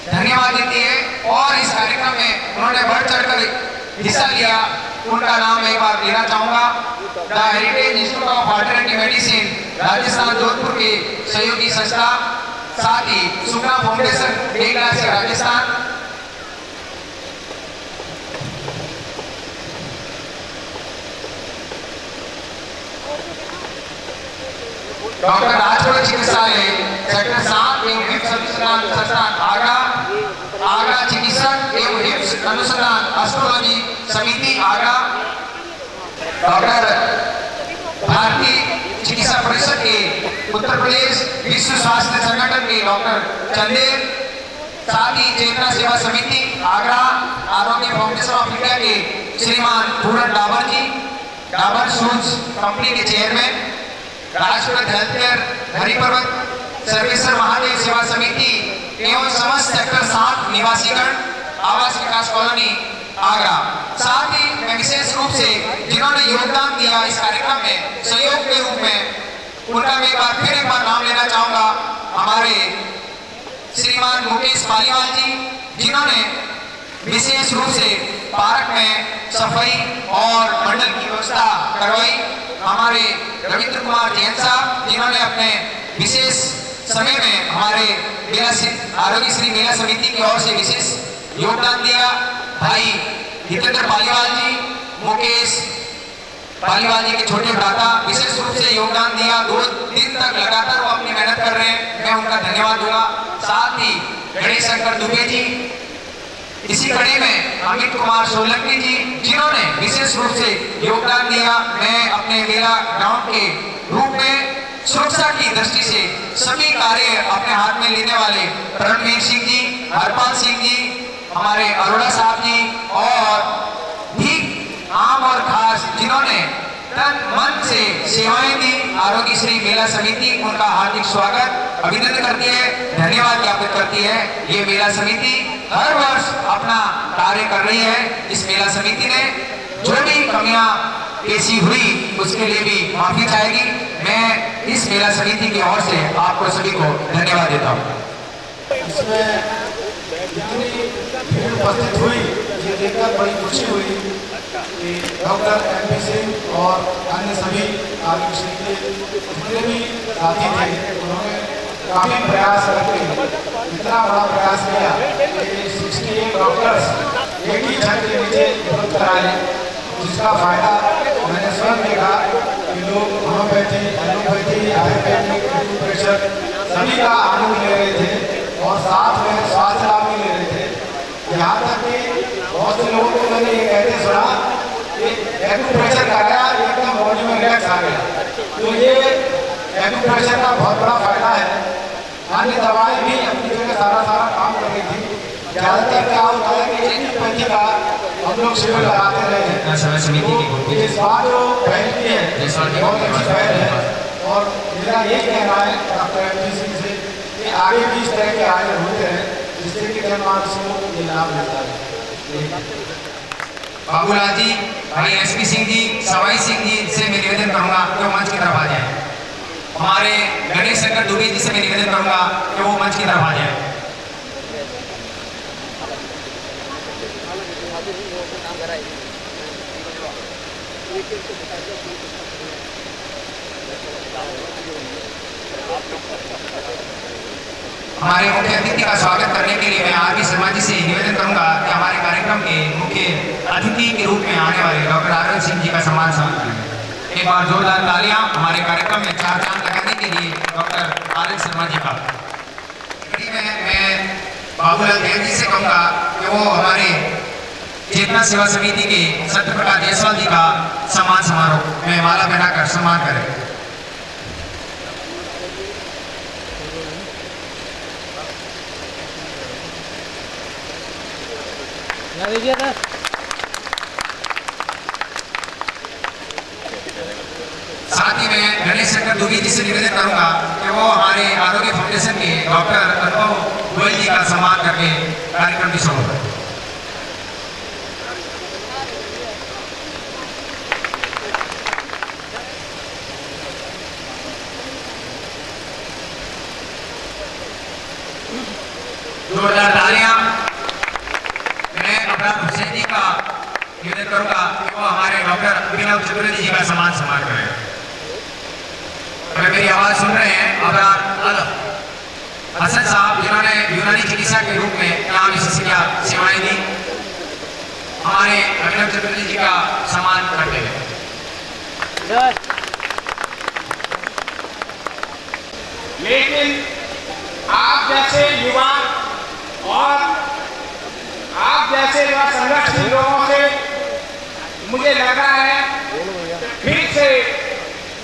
धन्यवाद देती है और इस कार्यक्रम में उन्होंने बढ़ चढ़कर हिस्सा लिया। उनका नाम एक बार लेना चाहूंगा। The heritage institute of alternative medicine Rajasthan Jodhpur के सहयोगी संस्था, साथ ही सुखना फाउंडेशन बेगला से राजस्थान, डॉक्टर राजपुर चिकित्सालय सेक्टर 7 एवं हिप्स अनुसंधान संस्थान आगरा चिकित्सक एवं हिप्स अनुसंधान एस्ट्रोलॉजी समिति आगरा, डॉक्टर भारतीय चिकित्सा परिषद के उत्तर प्रदेश विश्व स्वास्थ्य संगठन के डॉक्टर चंदेल, साथ ही चेतना सेवा समिति आगरा, आरोग्य फाउंडेशन ऑफ इंडिया के श्रीमान पूरन डाबर जी, डाबर शूज कंपनी के चेयरमैन, राष्ट्रपति हेल्थ केयर हरिपर्वत सर्वेश्वर महादेव सेवा समिति एवं समस्त सेक्टर 7 निवासीगण आवास विकास कॉलोनी आगरा। साथ ही मैं विशेष रूप से जिन्होंने योगदान दिया इस कार्यक्रम में सहयोग के रूप में, उनका मैं एक बार नाम लेना चाहूंगा। हमारे श्रीमान मुकेश पालीवाल जी जिन्होंने विशेष रूप से पार्क में सफाई और मंडल की व्यवस्था करवाई। हमारे रविंद्र कुमार जैन साहब जिन्होंने अपने विशेष समय में हमारे आरोग्य श्री मेला समिति की ओर से विशेष योगदान दिया। भाई हितेंद्र पालीवाल जी, मुकेश पालीवाल जी के छोटे भ्राता विशेष रूप से योगदान दिया। 2 दिन तक लगातार वो अपनी मेहनत कर रहे हैं, मैं उनका धन्यवाद दूंगा। साथ ही गणेश शंकर दुबे जी, इसी कड़ी में अमित कुमार सोलंकी जी जिन्होंने विशेष रूप से योगदान दिया। मैं अपने मेला ग्राउंड के रूप में सुरक्षा की दृष्टि से सभी कार्य अपने हाथ में लेने वाले रणवीर सिंह जी, हरपाल सिंह जी, हमारे अरोड़ा साहब जी और भी आम और खास जिन्होंने तन मन से सेवाएं दी आरोग्य श्री मेला समिति, उनका हार्दिक स्वागत अभिनंदन करती है, धन्यवाद ज्ञापित करती है। ये मेला समिति हर वर्ष अपना कार्य कर रही है। इस मेला समिति ने जो भी कमियां पेशी हुई उसके लिए भी माफी चाहेगी। मैं इस मेला समिति की ओर से आपको सभी को धन्यवाद देता हूँ। इसमें जितनी भीड़ उपस्थित हुई ये देखकर बड़ी खुशी हुई कि डॉक्टर MP सिंह और अन्य सभी आरोग्य के जितने भी साथी थे उन्होंने काफ़ी प्रयास करके इतना बड़ा प्रयास किया कि 68 डॉक्टर्स एक ही छत के नीचे उपलब्ध कराए, जिसका फायदा मैंने स्वयं देखा कि लोग होम्योपैथी, एलोपैथी, आयुर्वेदिक, एक्यूप्रेशर सभी का आनंद ले रहे थे और साथ में स्वास्थ्य लाभ भी ले रहे थे। यहाँ तक कि बहुत से लोगों को मैंने ये कहते सुना कि एक्यूप्रेशर कराया एकदम बॉडी में रिलैक्स आ गया। तो ये एक्यूप्रेशर का बहुत बड़ा फायदा है। अन्य दवाएं भी अपनी जगह सारा काम कर रही थी। ज़्यादातर क्या होता है कि एक ही पैथी का हम लोग शिविर लगाते रहे हैं। तो इस बार जो पहल की है बहुत अच्छी पहल है और मेरा ये कहना है डॉक्टर MP सिंह से कि आगे भी इस तरह के आयोजन होते हैं जिससे कि जनमानस को ये लाभ मिलता है। बाबूलाल जी, भाई SP सिंह जी, सवाई सिंह जी से मैं निवेदन करूंगा कि वो मंच की तरफ आ जाए। हमारे गणेश शंकर दुबे जी से मैं निवेदन करूंगा कि वो मंच की तरफ आ जाए। हमारे मुख्य अतिथि का स्वागत करने के लिए मैं RV शर्मा जी से निवेदन करूंगा कि हमारे कार्यक्रम के मुख्य अतिथि के रूप में आने वाले डॉक्टर आरोग्य सिंह जी का सम्मान करें। एक बार जोरदार तालियां हमारे कार्यक्रम में 4 चांद लगाने के लिए डॉक्टर आरोग्य शर्मा जी का। मैं बाबूलाल देव जी से कहूँगा कि वो हमारे चेतना सेवा समिति के सत्यप्रकाश जायसवाल जी का सम्मान समारोह में माला पहनाकर सम्मान करें। साथ ही मैं गणेश शंकर दुबे जी से निवेदन करूंगा कि वो हमारे आरोग्य फाउंडेशन के डॉक्टर अनुभव गोयल जी का सम्मान करके कार्यक्रम की शुरू करें। जोरदार तालियां। मैं अपराध हुसैन जी का निवेदन करूंगा कि वो हमारे डॉक्टर अभिनव चतुर्वेदी जी का सम्मान करें। अगर मेरी आवाज सुन रहे हैं, अपराध हसन साहब जिन्होंने यूनानी चिकित्सा के रूप में यहाँ विशेषज्ञ सेवाएं दी, हमारे अभिनव चतुर्वेदी जी का सम्मान करते हैं। लेकिन आप जैसे युवा और आप जैसे संगठित लोगों से मुझे लग रहा है फिर से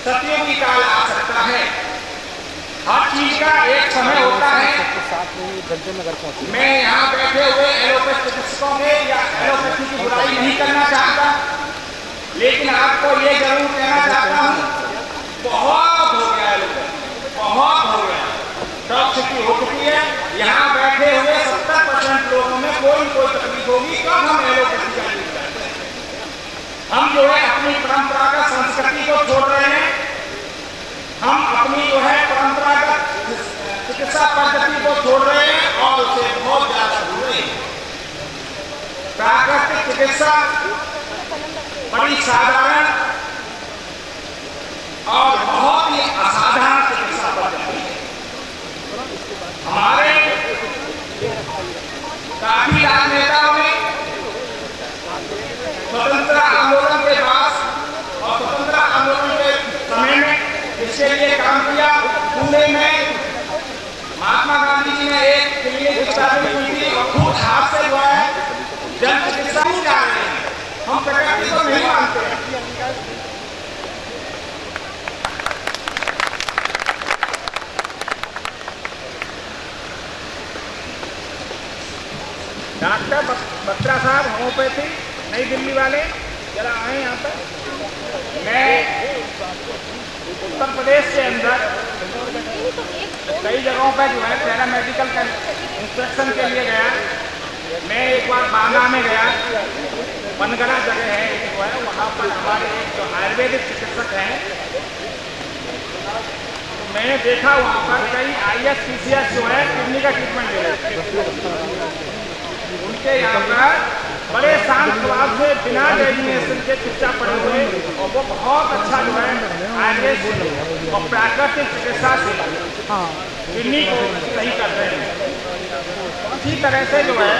सतयुगी काल आ सकता है। हर चीज का एक समय होता है। मैं यहाँ बैठे हुए एलोपैथी चिकित्सकों के या एलोपैथी की बुराई नहीं करना चाहता, लेकिन आपको ये जरूर कहना चाहता हूँ बहुत हो गया एलोपैथी, बहुत हो गया, टॉक्सिसिटी हो चुकी है। यहाँ बैठे हुए 70% लोगों में कोई तकलीफ होगी कब हम एलोपैथी का यूज करते हैं। हम जो है अपनी परंपरागत संस्कृति को छोड़ रहे हैं। हम अपनी जो है परंपरागत चिकित्सा पद्धति को छोड़ रहे हैं और उसे बहुत ज्यादा भूल रहे हैं। प्राकृतिक चिकित्सा बड़ी साधारण और बहुत ही असाधारण चिकित्सा पद्धति है। हमारे काफी राजनेताओं ने स्वतंत्रता आंदोलन के बाद और स्वतंत्रता आंदोलन के समय में इसके लिए काम किया। पुणे में महात्मा गांधी जी ने एक क्लिनिक स्थापित की थी और खुद हाथ से जो है जन चिकित्सा जा रहे हैं। हम प्रकृति को नहीं मानते। डॉक्टर बत्रा साहब होम्योपैथी नई दिल्ली वाले, जरा आए यहाँ पर। मैं उत्तर प्रदेश के अंदर कई जगहों पर जो है पैरामेडिकल का इंस्ट्रक्शन के लिए गया। मैं एक बार बांदा में गया, बनगरा जगह है जो है, वहाँ पर हमारे एक जो आयुर्वेदिक चिकित्सक हैं, तो मैंने देखा वहाँ पर कई IS-PCS जो है किडनी का ट्रीटमेंट ले रहे थे। उनके यहाँ पर बड़े शांत स्वभाव से बिना डेजिग्नेशन के चुपचाप पड़े हुए और वो बहुत अच्छा जो है आयुर्वेद और प्राकृतिक चिकित्सा से किडनी को सही कर रहे हैं। इसी तरह से जो है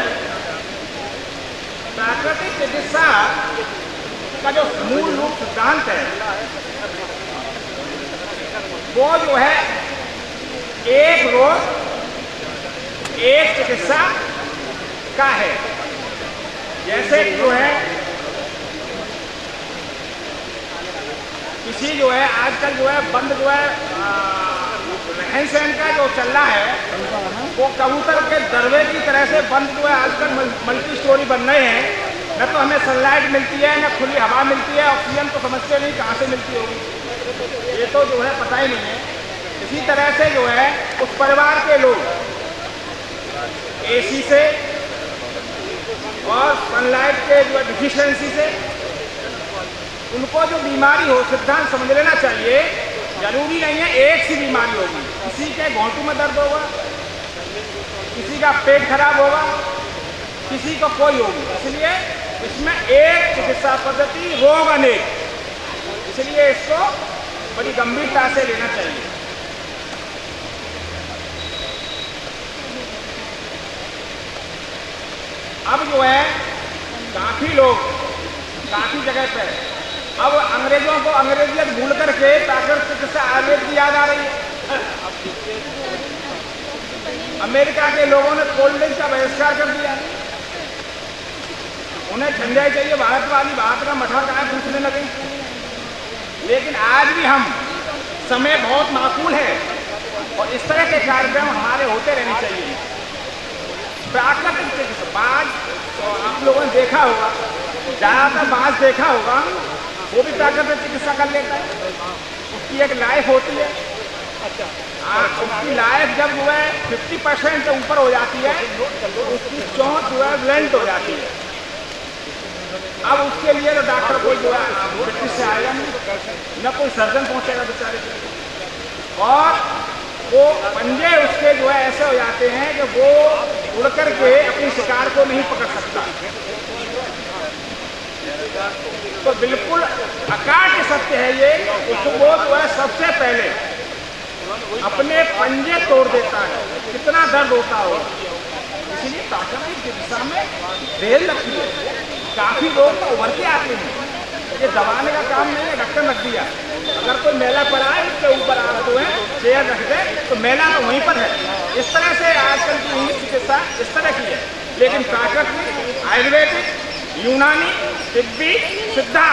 प्राकृतिक चिकित्सा का जो मूल रूप सिद्धांत है वो जो है एक रोग एक चिकित्सा का है। जैसे जो है किसी जो है आजकल जो है बंद जो है रहन सहन का जो चल रहा है वो कबूतर के दरवे की तरह से बंद जो है आजकल मल्टी स्टोरी बन रहे हैं। न तो हमें सनलाइट मिलती है न खुली हवा मिलती है, ऑक्सीजन तो समझते नहीं कहाँ से मिलती होगी, ये तो जो है पता ही नहीं है। इसी तरह से जो है उस परिवार के लोग AC से और सनलाइट के जो डिफिशियंसी से उनको जो बीमारी हो सिद्धांत समझ लेना चाहिए। जरूरी नहीं है एक सी बीमारी होगी, किसी के घोंटू में दर्द होगा, किसी का पेट खराब होगा, किसी को कोई होगी। इसलिए इसमें एक चिकित्सा पद्धति रोग अनेक, इसलिए इसको बड़ी गंभीरता से लेना चाहिए। अब जो है काफी लोग काफी जगह पे अब अंग्रेजों को अंग्रेजियत भूल करके प्राकृतिक चिकित्सा आयुर्वेद की याद आ रही है। अमेरिका के लोगों ने कोल्ड ड्रिंक का बहिष्कार कर दिया। उन्हें ठंडा चाहिए भारत वाली, भारत का मठा कहाँ पूछने लगे। लेकिन आज भी हम समय बहुत माकूल है और इस तरह के कार्यक्रम हमारे होते रहने चाहिए। प्राकृतिक चिकित्सा बाज तो आप लोगों ने देखा होगा, ज़्यादातर बाज देखा होगा, वो भी प्राकृतिक चिकित्सा कर लेता है। उसकी एक लाइफ होती है। उसकी लाइफ जब जो है 50% से ऊपर हो जाती है तो उसकी चोट जो है ब्लेंट हो जाती है। अब उसके लिए तो डॉक्टर कोई जो है ब्रिटिश से आएगा नहीं, न कोई सर्जन पहुंचेगा बेचारे। और वो पंजे उसके जो है ऐसे हो जाते हैं कि वो उड़ करके अपनी शिकार को नहीं पकड़ सकता। तो बिल्कुल अकाट्य सत्य है ये। वो जो है सबसे पहले अपने पंजे तोड़ देता है, कितना दर्द होता हो। इसलिए प्राकृतिक चिकित्सा में देर लगती है। काफी लोग तो उभर के आते हैं, ये दबाने का काम नहीं है, ढक्कन रख दिया। अगर कोई मेला पड़ा है उसके ऊपर आ रहे हैं चेयर रख दे तो मेला तो वहीं पर है। इस तरह से आजकल की इंग्लिश चिकित्सा इस तरह की है। लेकिन प्राकृतिक, आयुर्वेदिक, यूनानी, तिब्बी, सिद्धा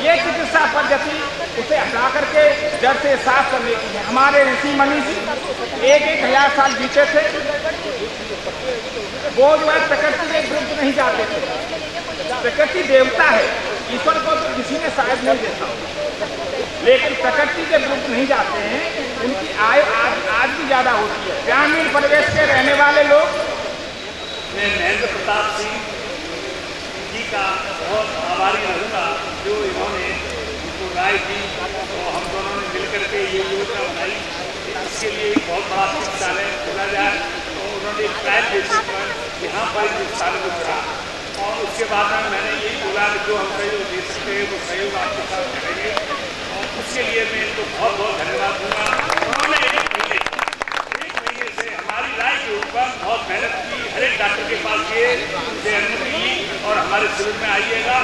ये चिकित्सा पद्धति उसे हटा करके जड़ से साफ करने की है। हमारे ऋषि मनीषी 1-1 हज़ार साल जीते थे। वो जो है प्रकृति के विरुद्ध नहीं जाते थे। प्रकृति देवता है, ईश्वर को तो किसी ने शायद नहीं देखा, लेकिन प्रकृति के विरुद्ध नहीं जाते हैं। उनकी आयु आज भी ज़्यादा होती है। ग्रामीण परिवेश के रहने वाले लोग। मैं महेंद्र प्रताप सिंह जी का बहुत आभारी रहूँगा जो इन्होंने उनको राय दी और हम दोनों ने मिलकर के ये योजना बनाई। इसके लिए एक बहुत बड़ा चिकित्सालय खोला जाए और उन्होंने एक ट्रायल बेसिस पर यहाँ पर चिकित्सालय को चढ़ा और उसके बाद में मैंने यही बोला कि जो हम सहयोग दे सकते हैं वो सहयोग आपके साथ करेंगे, और उसके लिए मैं इनको बहुत बहुत धन्यवाद दूंगा। उन्होंने एक महीने से हमारी राय के ऊपर बहुत मेहनत की, हर एक डॉक्टर के पास गए, उनसे अनुमति ली और हमारे शिविर में आइएगा,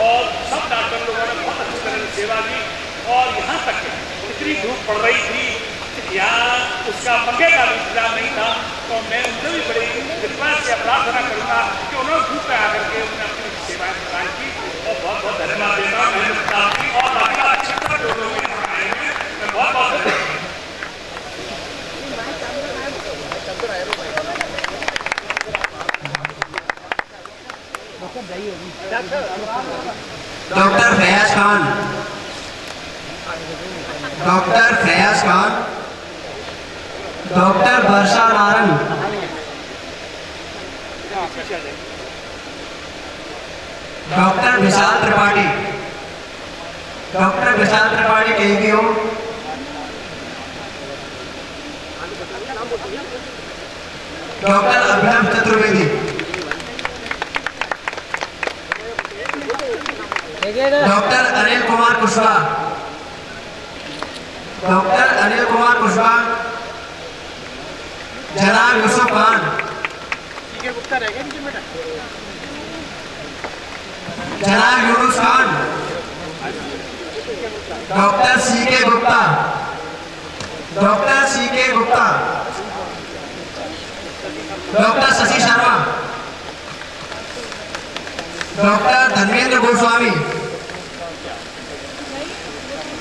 और सब डॉक्टर लोगों ने बहुत अच्छी तरह से सेवा दी। और यहाँ तक इतनी धूप पड़ रही थी, यहाँ उसका पंखे का भी इंतजाम नहीं था, तो मैं उनसे भी बड़ी कृपा से प्रार्थना करूँगा कि उन्होंने धूप में आकर के उन्होंने अपनी सेवाएं प्रदान की, और बहुत बहुत धन्यवाद देता हूँ और बाकी शिक्षक जो लोग यहाँ आए हैं, मैं बहुत बहुत doctor Faiyaz Khan, doctor Faiyaz Khan, doctor Varsha Narang, doctor Vishal Tripathi, doctor Vishal Tripathi KPO, doctor Abhinav Chaturvedi, doctor Anil Kumar Kushwaha, doctor Anil Kumar Kushwaha, जनाब यूसुफ खान, जनाब Yunus Khan, doctor CK Gupta, doctor CK Gupta, doctor Shashi Sharma, doctor Dharmendra Goswami,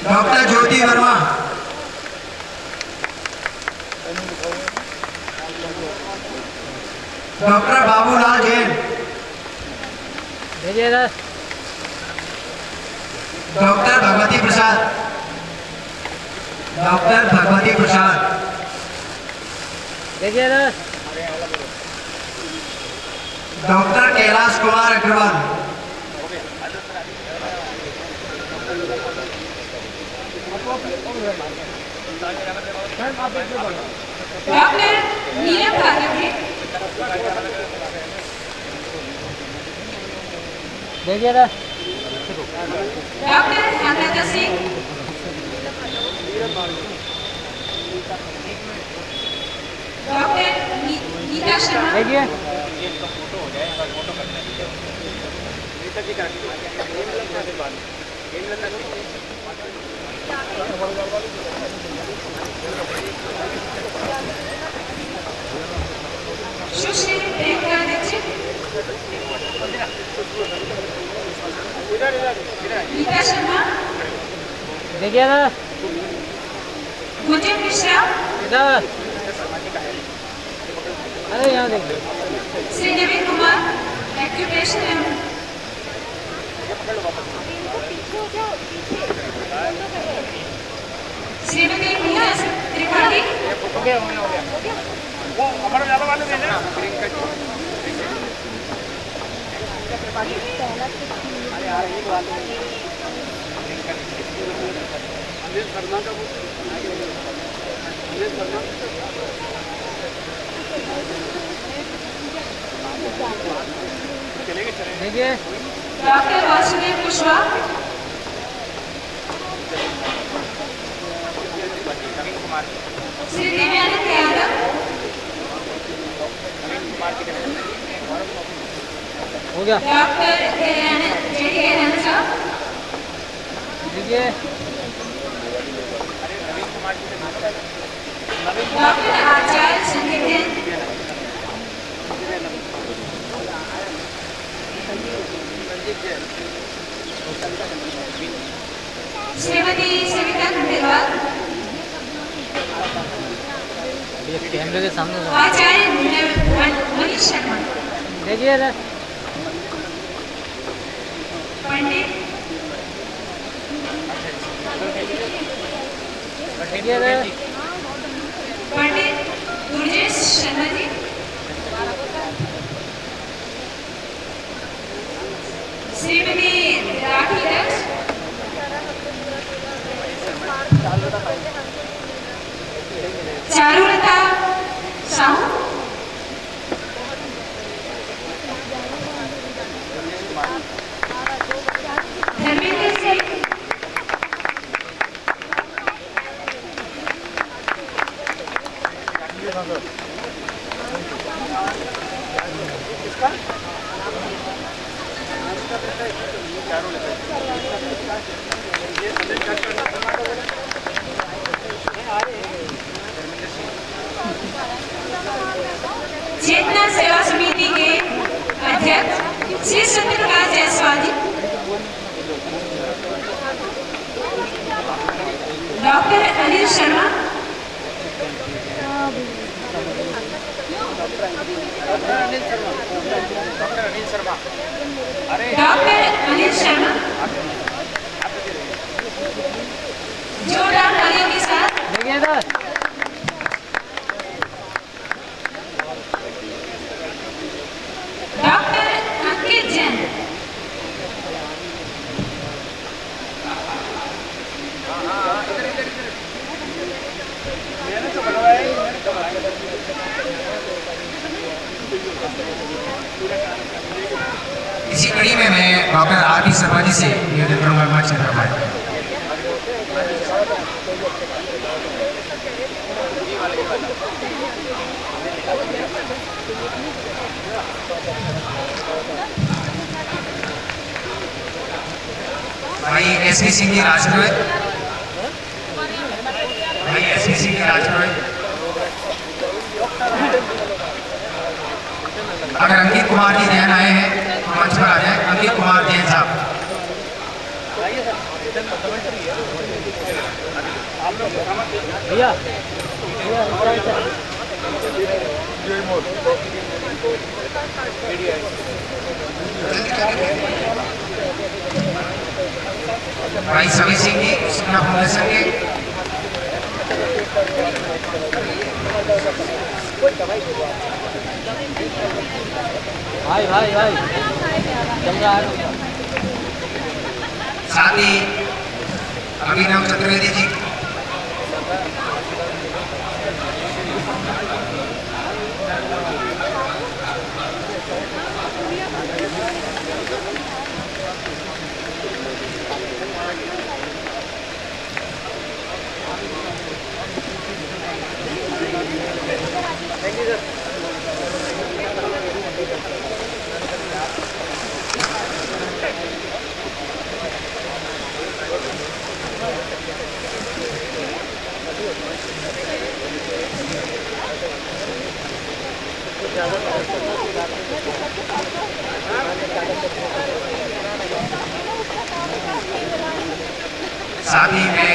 doctor Jyoti Verma, doctor Babulal Jain, doctor Bhagwati Prasad, doctor Bhagwati Prasad, doctor Kailash Kumar Agarwal, doctor Neelam Bhagwati, doctor Anuradha Singh, doctor Neeta Sharma, Sushri Priyanka Dixit, Neeta Sharma, Gunjan Mishra, Shri Naveen Kumar, एक्यूपेशन श्रीमती मीना त्रिपाठी, वो हमारे ज्यादा वाले देना doctor Vasudev Kushwaha, Shri Devyanand Yadav, doctor JD साहब, डॉक्टर आचार्य संगीत, श्रीमती सविता खंडेलवाल, कैमरे के सामने आचार्य मनीष शर्मा, पंडित पंडित गुरजेश शर्मा जी, श्रीमती राठी दत्त, चारुलता साहू, श्री सत्यप्रकाश जायसवाल जी, डॉक्टर अनिल शर्मा, डॉक्टर अनिल शर्मा, जोरदार तालियों के साथ डॉक्टर अंकित जैन, इसी कड़ी में मैं डॉक्टर आर.पी. शर्मा जी से निवेदन करूंगा मंच पर हमारे भाई एस.पी. सिंह जी राजपुरोहित, भाई एस.पी. सिंह जी राजपुरोहित, अगर अंकित कुमार जी जैन आए हैं तो मंच पर आ जाए। अंकित कुमार जैन साहब, भैया भाई सभी सिंह जी सुखना फाउंडेशन के, भाई साथ ही अभिनव चतुर्वेदी जी, साथ ही में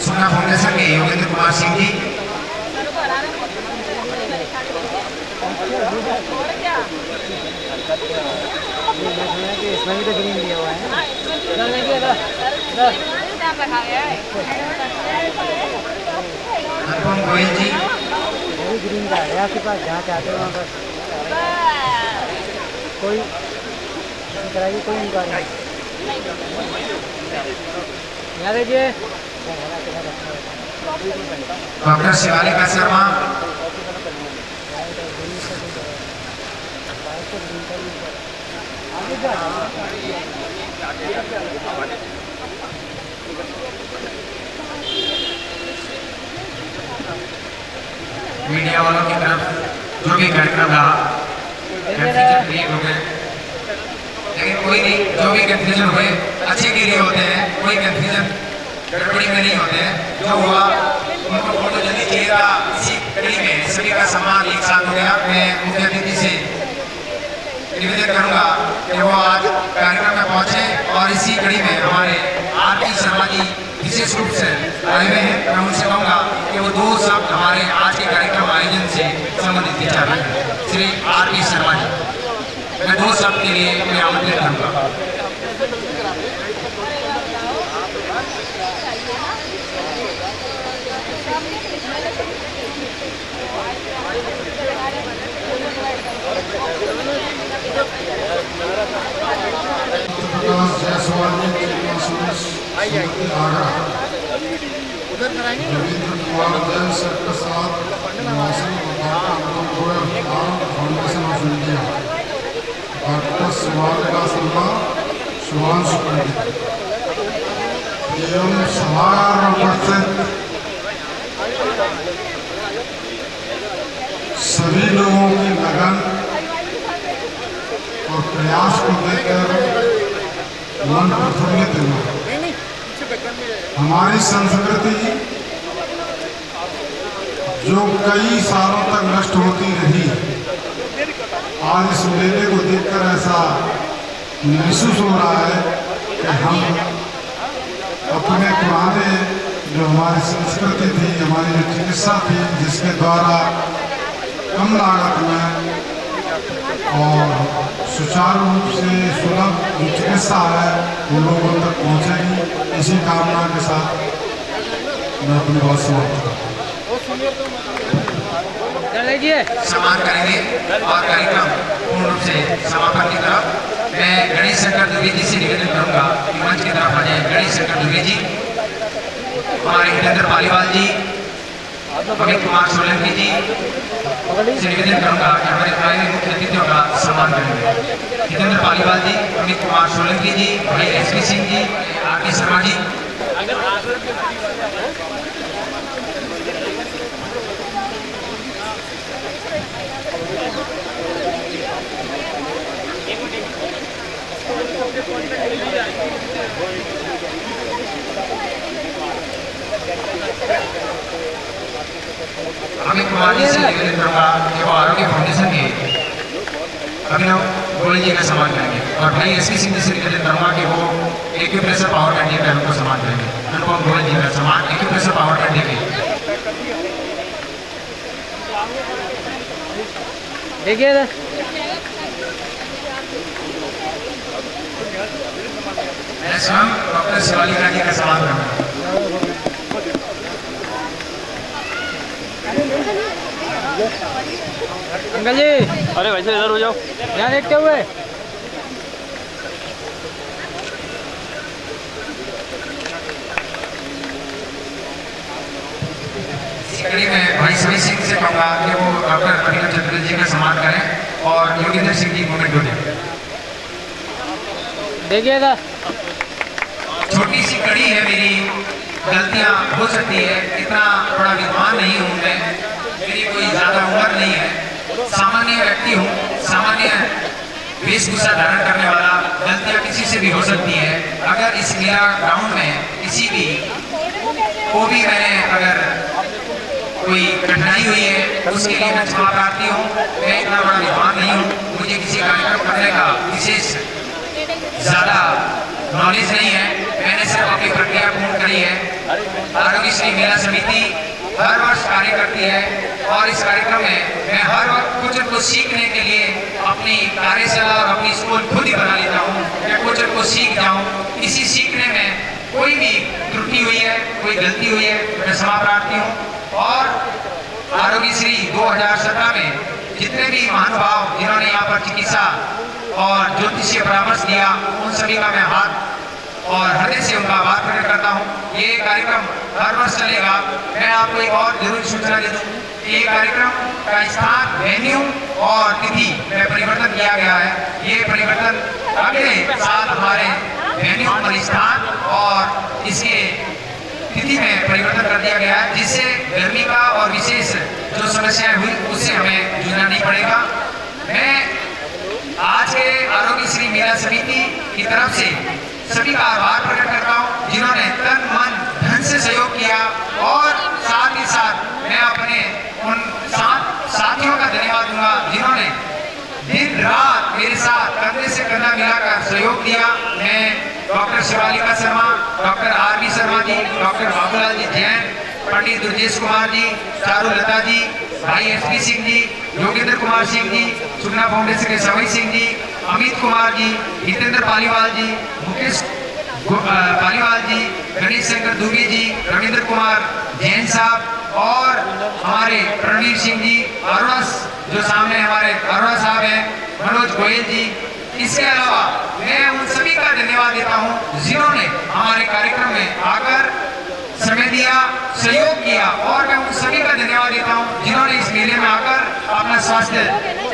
सुखना फाउंडेशन के योगेंद्र कुमार सिंह जी, इसमें भी तो ग्रीन दिया हुआ है, अनुपम गोयल जी, ग्रीन का है आपके पास, जहाँ चाहते हो वहाँ पर कोई कराइए, कोई नहीं कर रहा डॉक्टर शिवालिका शर्मा, मीडिया वालों की तरफ जो भी कार्यक्रम रहा कंफ्यूजन क्रिएट हो गए, लेकिन कोई नहीं, जो भी कंफ्यूजन हुए अच्छे के लिए होते हैं, कोई कंफ्यूजन गड़बड़ी में नहीं होते हैं। जो हुआ उनको फोटो जल्दी चाहिए था। इसी कड़ी में सभी का सम्मान एक साथ हो गया। मैं मुख्य अतिथि से निवेदन करूंगा कि वो आज कार्यक्रम में पहुंचे और इसी कड़ी में हमारे आर.पी. शर्मा जी विशेष रूप से आए हुए हैं। मैं उनसे कहूँगा कि वो दो शब्द हमारे आज के कार्यक्रम आयोजन से संबंधित विचार रखें। श्री आर.पी. शर्मा जी, मैं दो शब्द के लिए उन्हें आमंत्रित करूँगा। रविंद्र कुमार जैन सर के साथ foundation of India, doctor Shivalika Sharma, Shubhanshu Pandit एवं सभागार में उपस्थित सभी लोगों की लगन और प्रयास को देखकर मन प्रफुल्लित हुआ। हमारी संस्कृति जो कई सालों तक नष्ट होती रही, आज इस मेले को देखकर ऐसा महसूस हो रहा है कि हम अपने पुराने जो हमारी संस्कृति थी, हमारी जो चिकित्सा थी, जिसके द्वारा कम लागत में और सुचारू रूप से सुलभ जो चिकित्सा है वो लोगों तक पहुँचेगी। इसी कामना के साथ मैं अपनी बात समाप्त करता हूँ। सम्मान करेंगे और कार्यक्रम पूर्ण रूप से समापन की तरफ मैं गणेश शंकर दुबे जी से निवेदन करूंगा कि मंच की तरफ आ जाए। गणेश शंकर दुबे जी, हमारे हितेंद्र पालीवाल जी, अमित कुमार सोलंकी जी से निवेदन करूंगा कि हमारे प्राइवेट मुख्य अतिथियों का सम्मान करेंगे। हितेंद्र पालीवाल जी, अमित कुमार सोलंकी जी, भाई एसपी सिंह जी, आर के शर्मा जी। अमित कुमार जी से निवेदन करूंगा कि वो आरोग्य फाउंडेशन के अभिनव गोयल जी का सम्मान करेंगे और भाई एसपी सिंह जी से निवेदन करूंगा कि वो एक्यूप्रेशर पावर कैंड का उनको सम्मान करेंगे। अनुपम गोयल जी का सम्मान एक्यूप्रेशर पावर कैंड के देखिए मैं स्वयं डॉक्टर शिवालिका जी का सम्मान करूंगा। अंकल जी, अरे वैसे इधर हो जाओ, यहाँ देखते हुए। कड़ी में भाई सभी सिंह से कहूँगा कि वो डॉक्टर अभिनव चतुर्वेदी जी का सम्मान करें और योगेंद्र सिंह जी मूवमेंट होते देखिएगा। छोटी सी कड़ी है मेरी, गलतियाँ हो सकती है, इतना बड़ा विद्वान नहीं हूँ मैं, मेरी कोई ज़्यादा उम्र नहीं है, सामान्य व्यक्ति हूँ, सामान्य वेशभूषा धारण करने वाला, गलतियाँ किसी से भी हो सकती है। अगर इस मेला ग्राउंड में किसी भी को भी मैंने अगर कोई कठिनाई हुई है उसके लिए मैं क्षमा प्रार्थी हूँ। मैं इतना बड़ा विद्वान नहीं हूँ, मुझे किसी कार्यक्रम करने का विशेष ज़्यादा नॉलेज नहीं है, मैंने सिर्फ अपनी प्रक्रिया पूर्ण करी है। आरोग्य श्री मेला समिति हर वर्ष कार्य करती है और इस कार्यक्रम में मैं हर वक्त कुछ न कुछ सीखने के लिए अपनी कार्यशाला और अपनी स्कूल खुद ही बना लेता हूँ। मैं कुछ न कुछ सीख जाऊँ, इसी सीखने में कोई भी त्रुटि हुई है, कोई गलती हुई है, मैं क्षमा प्रार्थी हूँ। और आरोग्य श्री 2017 में जितने भी महानुभाव जिन्होंने यहाँ पर चिकित्सा और ज्योतिषीय परामर्श दिया, उन सभी का मैं हाथ और हृदय से उनका आभार प्रकट करता हूँ। ये कार्यक्रम हर वर्ष चलेगा। मैं आपको एक और जरूरी सूचना दे दूँ, ये कार्यक्रम का स्थान, वेन्यू और तिथि में परिवर्तन किया गया है। ये परिवर्तन अगले साल हमारे वेन्यू और स्थान और इसके तिथि में परिवर्तन कर दिया गया है, जिससे गर्मी का और विशेष जो समस्याएं हुई उससे हमें जूझना नहीं पड़ेगा। मैं आज के आरोग्य श्री मेला समिति की तरफ से सभी का आभार प्रकट करता हूँ जिन्होंने तन मन धन से सहयोग किया और साथ ही साथ मैं अपने उन साथियों का धन्यवाद दूंगा जिन्होंने दिन रात मेरे साथ कंधे से कंधा मिलाकर सहयोग दिया। मैं doctor Shivalika Sharma, doctor RV. Sharma ji, doctor Babulal ji Jain, Pandit Durjesh Kumar ji, Charulata ji, भाई एसपी सिंह जी, योगेंद्र कुमार सिंह जी, सुगना फाउंडेशन के सवई सिंह जी, अमित कुमार जी, हितेंद्र पालीवाल जी, मुकेश पालीवाल जी, गणेश शंकर दुबे जी, रविंद्र कुमार जैन साहब और हमारे रणवीर सिंह जी, अरुणा जो सामने हमारे अरुणा साहब हैं, मनोज गोयल जी। इसके अलावा मैं उन सभी का धन्यवाद देता हूँ जिन्होंने हमारे कार्यक्रम में आकर समय दिया, सहयोग किया और मैं उन सभी का धन्यवाद देता हूँ जिन्होंने इस मेले में आकर अपना स्वास्थ्य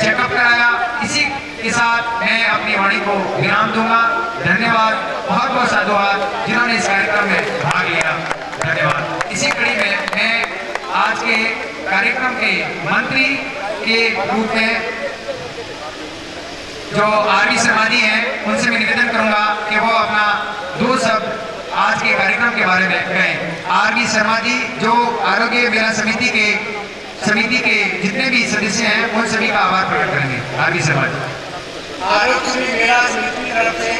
चेकअप कराया। इसी के साथ मैं अपनी वाणी को विराम दूंगा। धन्यवाद, बहुत बहुत साधुवाद जिन्होंने इस कार्यक्रम में भाग लिया। धन्यवाद। इसी कड़ी में मैं आज के कार्यक्रम के मंत्री के रूप में जो आर.वी. शर्मा जी हैं उनसे मैं निवेदन करूंगा कि वो अपना 2 शब्द आज के कार्यक्रम के बारे में कहें। आर.वी. शर्मा जी जो आरोग्य मेला समिति के जितने भी सदस्य हैं उन सभी का आभार प्रकट करेंगे। आर.वी. शर्मा जी। आरोग्य मेला समिति की तरफ से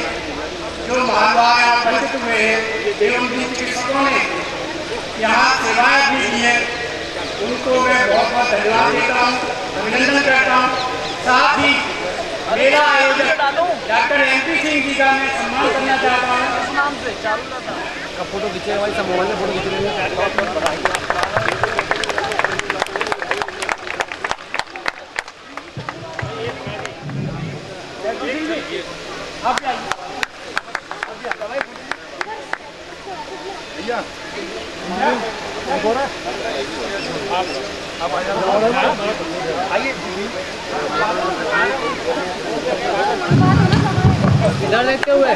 जो महानुभाव यहाँ उपस्थित हुए हैं एवं जिन चिकित्सकों ने यहाँ सेवाएं भी दी है उनको मैं बहुत बहुत धन्यवाद देता हूँ, अभिनंदन करता हूँ। साथ ही मेला आयोजक डॉक्टर MP सिंह जी का मैं सम्मान करना चाहता हूँ। इस नाम से फोटो खींचे भाई, सब मोबाइल में फोटो खींच रहे हैं। इधर देखते हुए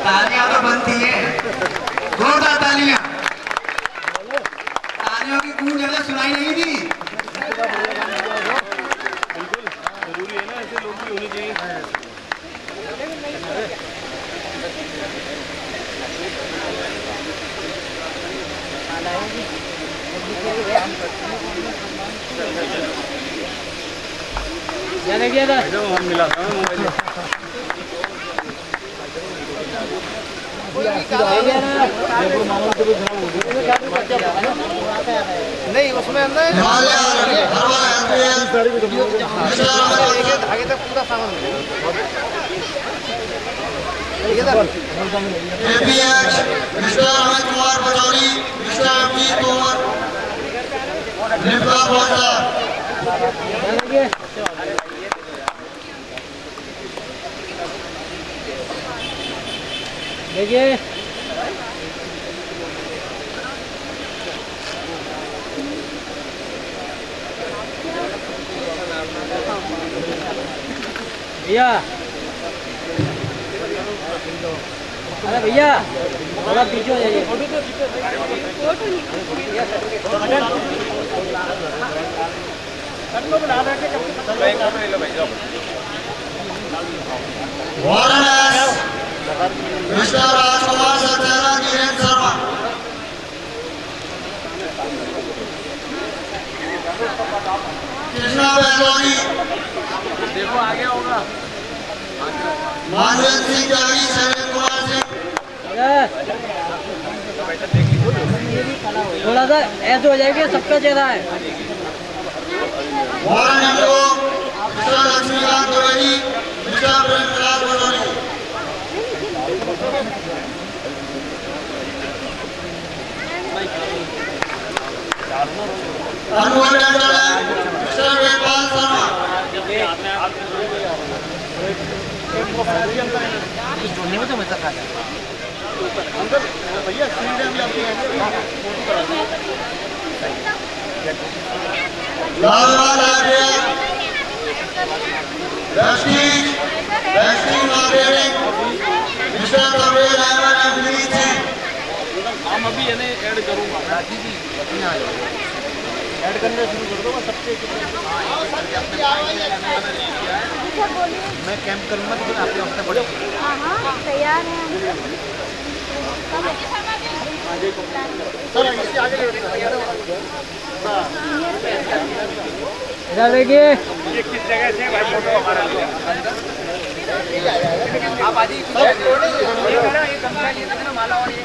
तालियां तो बनती है, जोरदार तालियां। तालियों की गूंज ज्यादा सुनाई नहीं दी। जरूरी है ना, ऐसे लोग भी होने चाहिए। जाने किया था हम मिला था मोबाइल नहीं उसमें अंदर आगे तक पूरा सामान मिस्टर अमित कुमार पचौरी, मिस्टर अमित कुमार देखिए भैया, अरे भैया थोड़ा पीछे हो जाइए। मिस्टर राजकुमार सक्सेना किरण शर्मा, कृष्णा बैलोनी, देखो आगे होगा मानवेंद्र सिंह त्यागी, शैलेंद्र कुमार सिंह, थोड़ा सा ऐसे हो जाएगा, सबका चेहरा है। वारन इंडो, mister Laxmikant Dwivedi, mister Prem Prakash Basoni, Anubhav Tandon, mister Vedpal Sharma, Lalwal Arya, Rashid मार्गेटिंग, मिस्टर कबीर अहमद अमरीत सिंह। हम अभी इन्हें ऐड करूँगा, ऐड करना शुरू कर दो सबसे। मैं कैंप करूँगा तो फिर आपके हफ्ते बढ़े तैयार है सर, इसके आगे इधर देखिए, ये किस जगह से भाई फोटो हमारा लिया आप आज ही माला और ये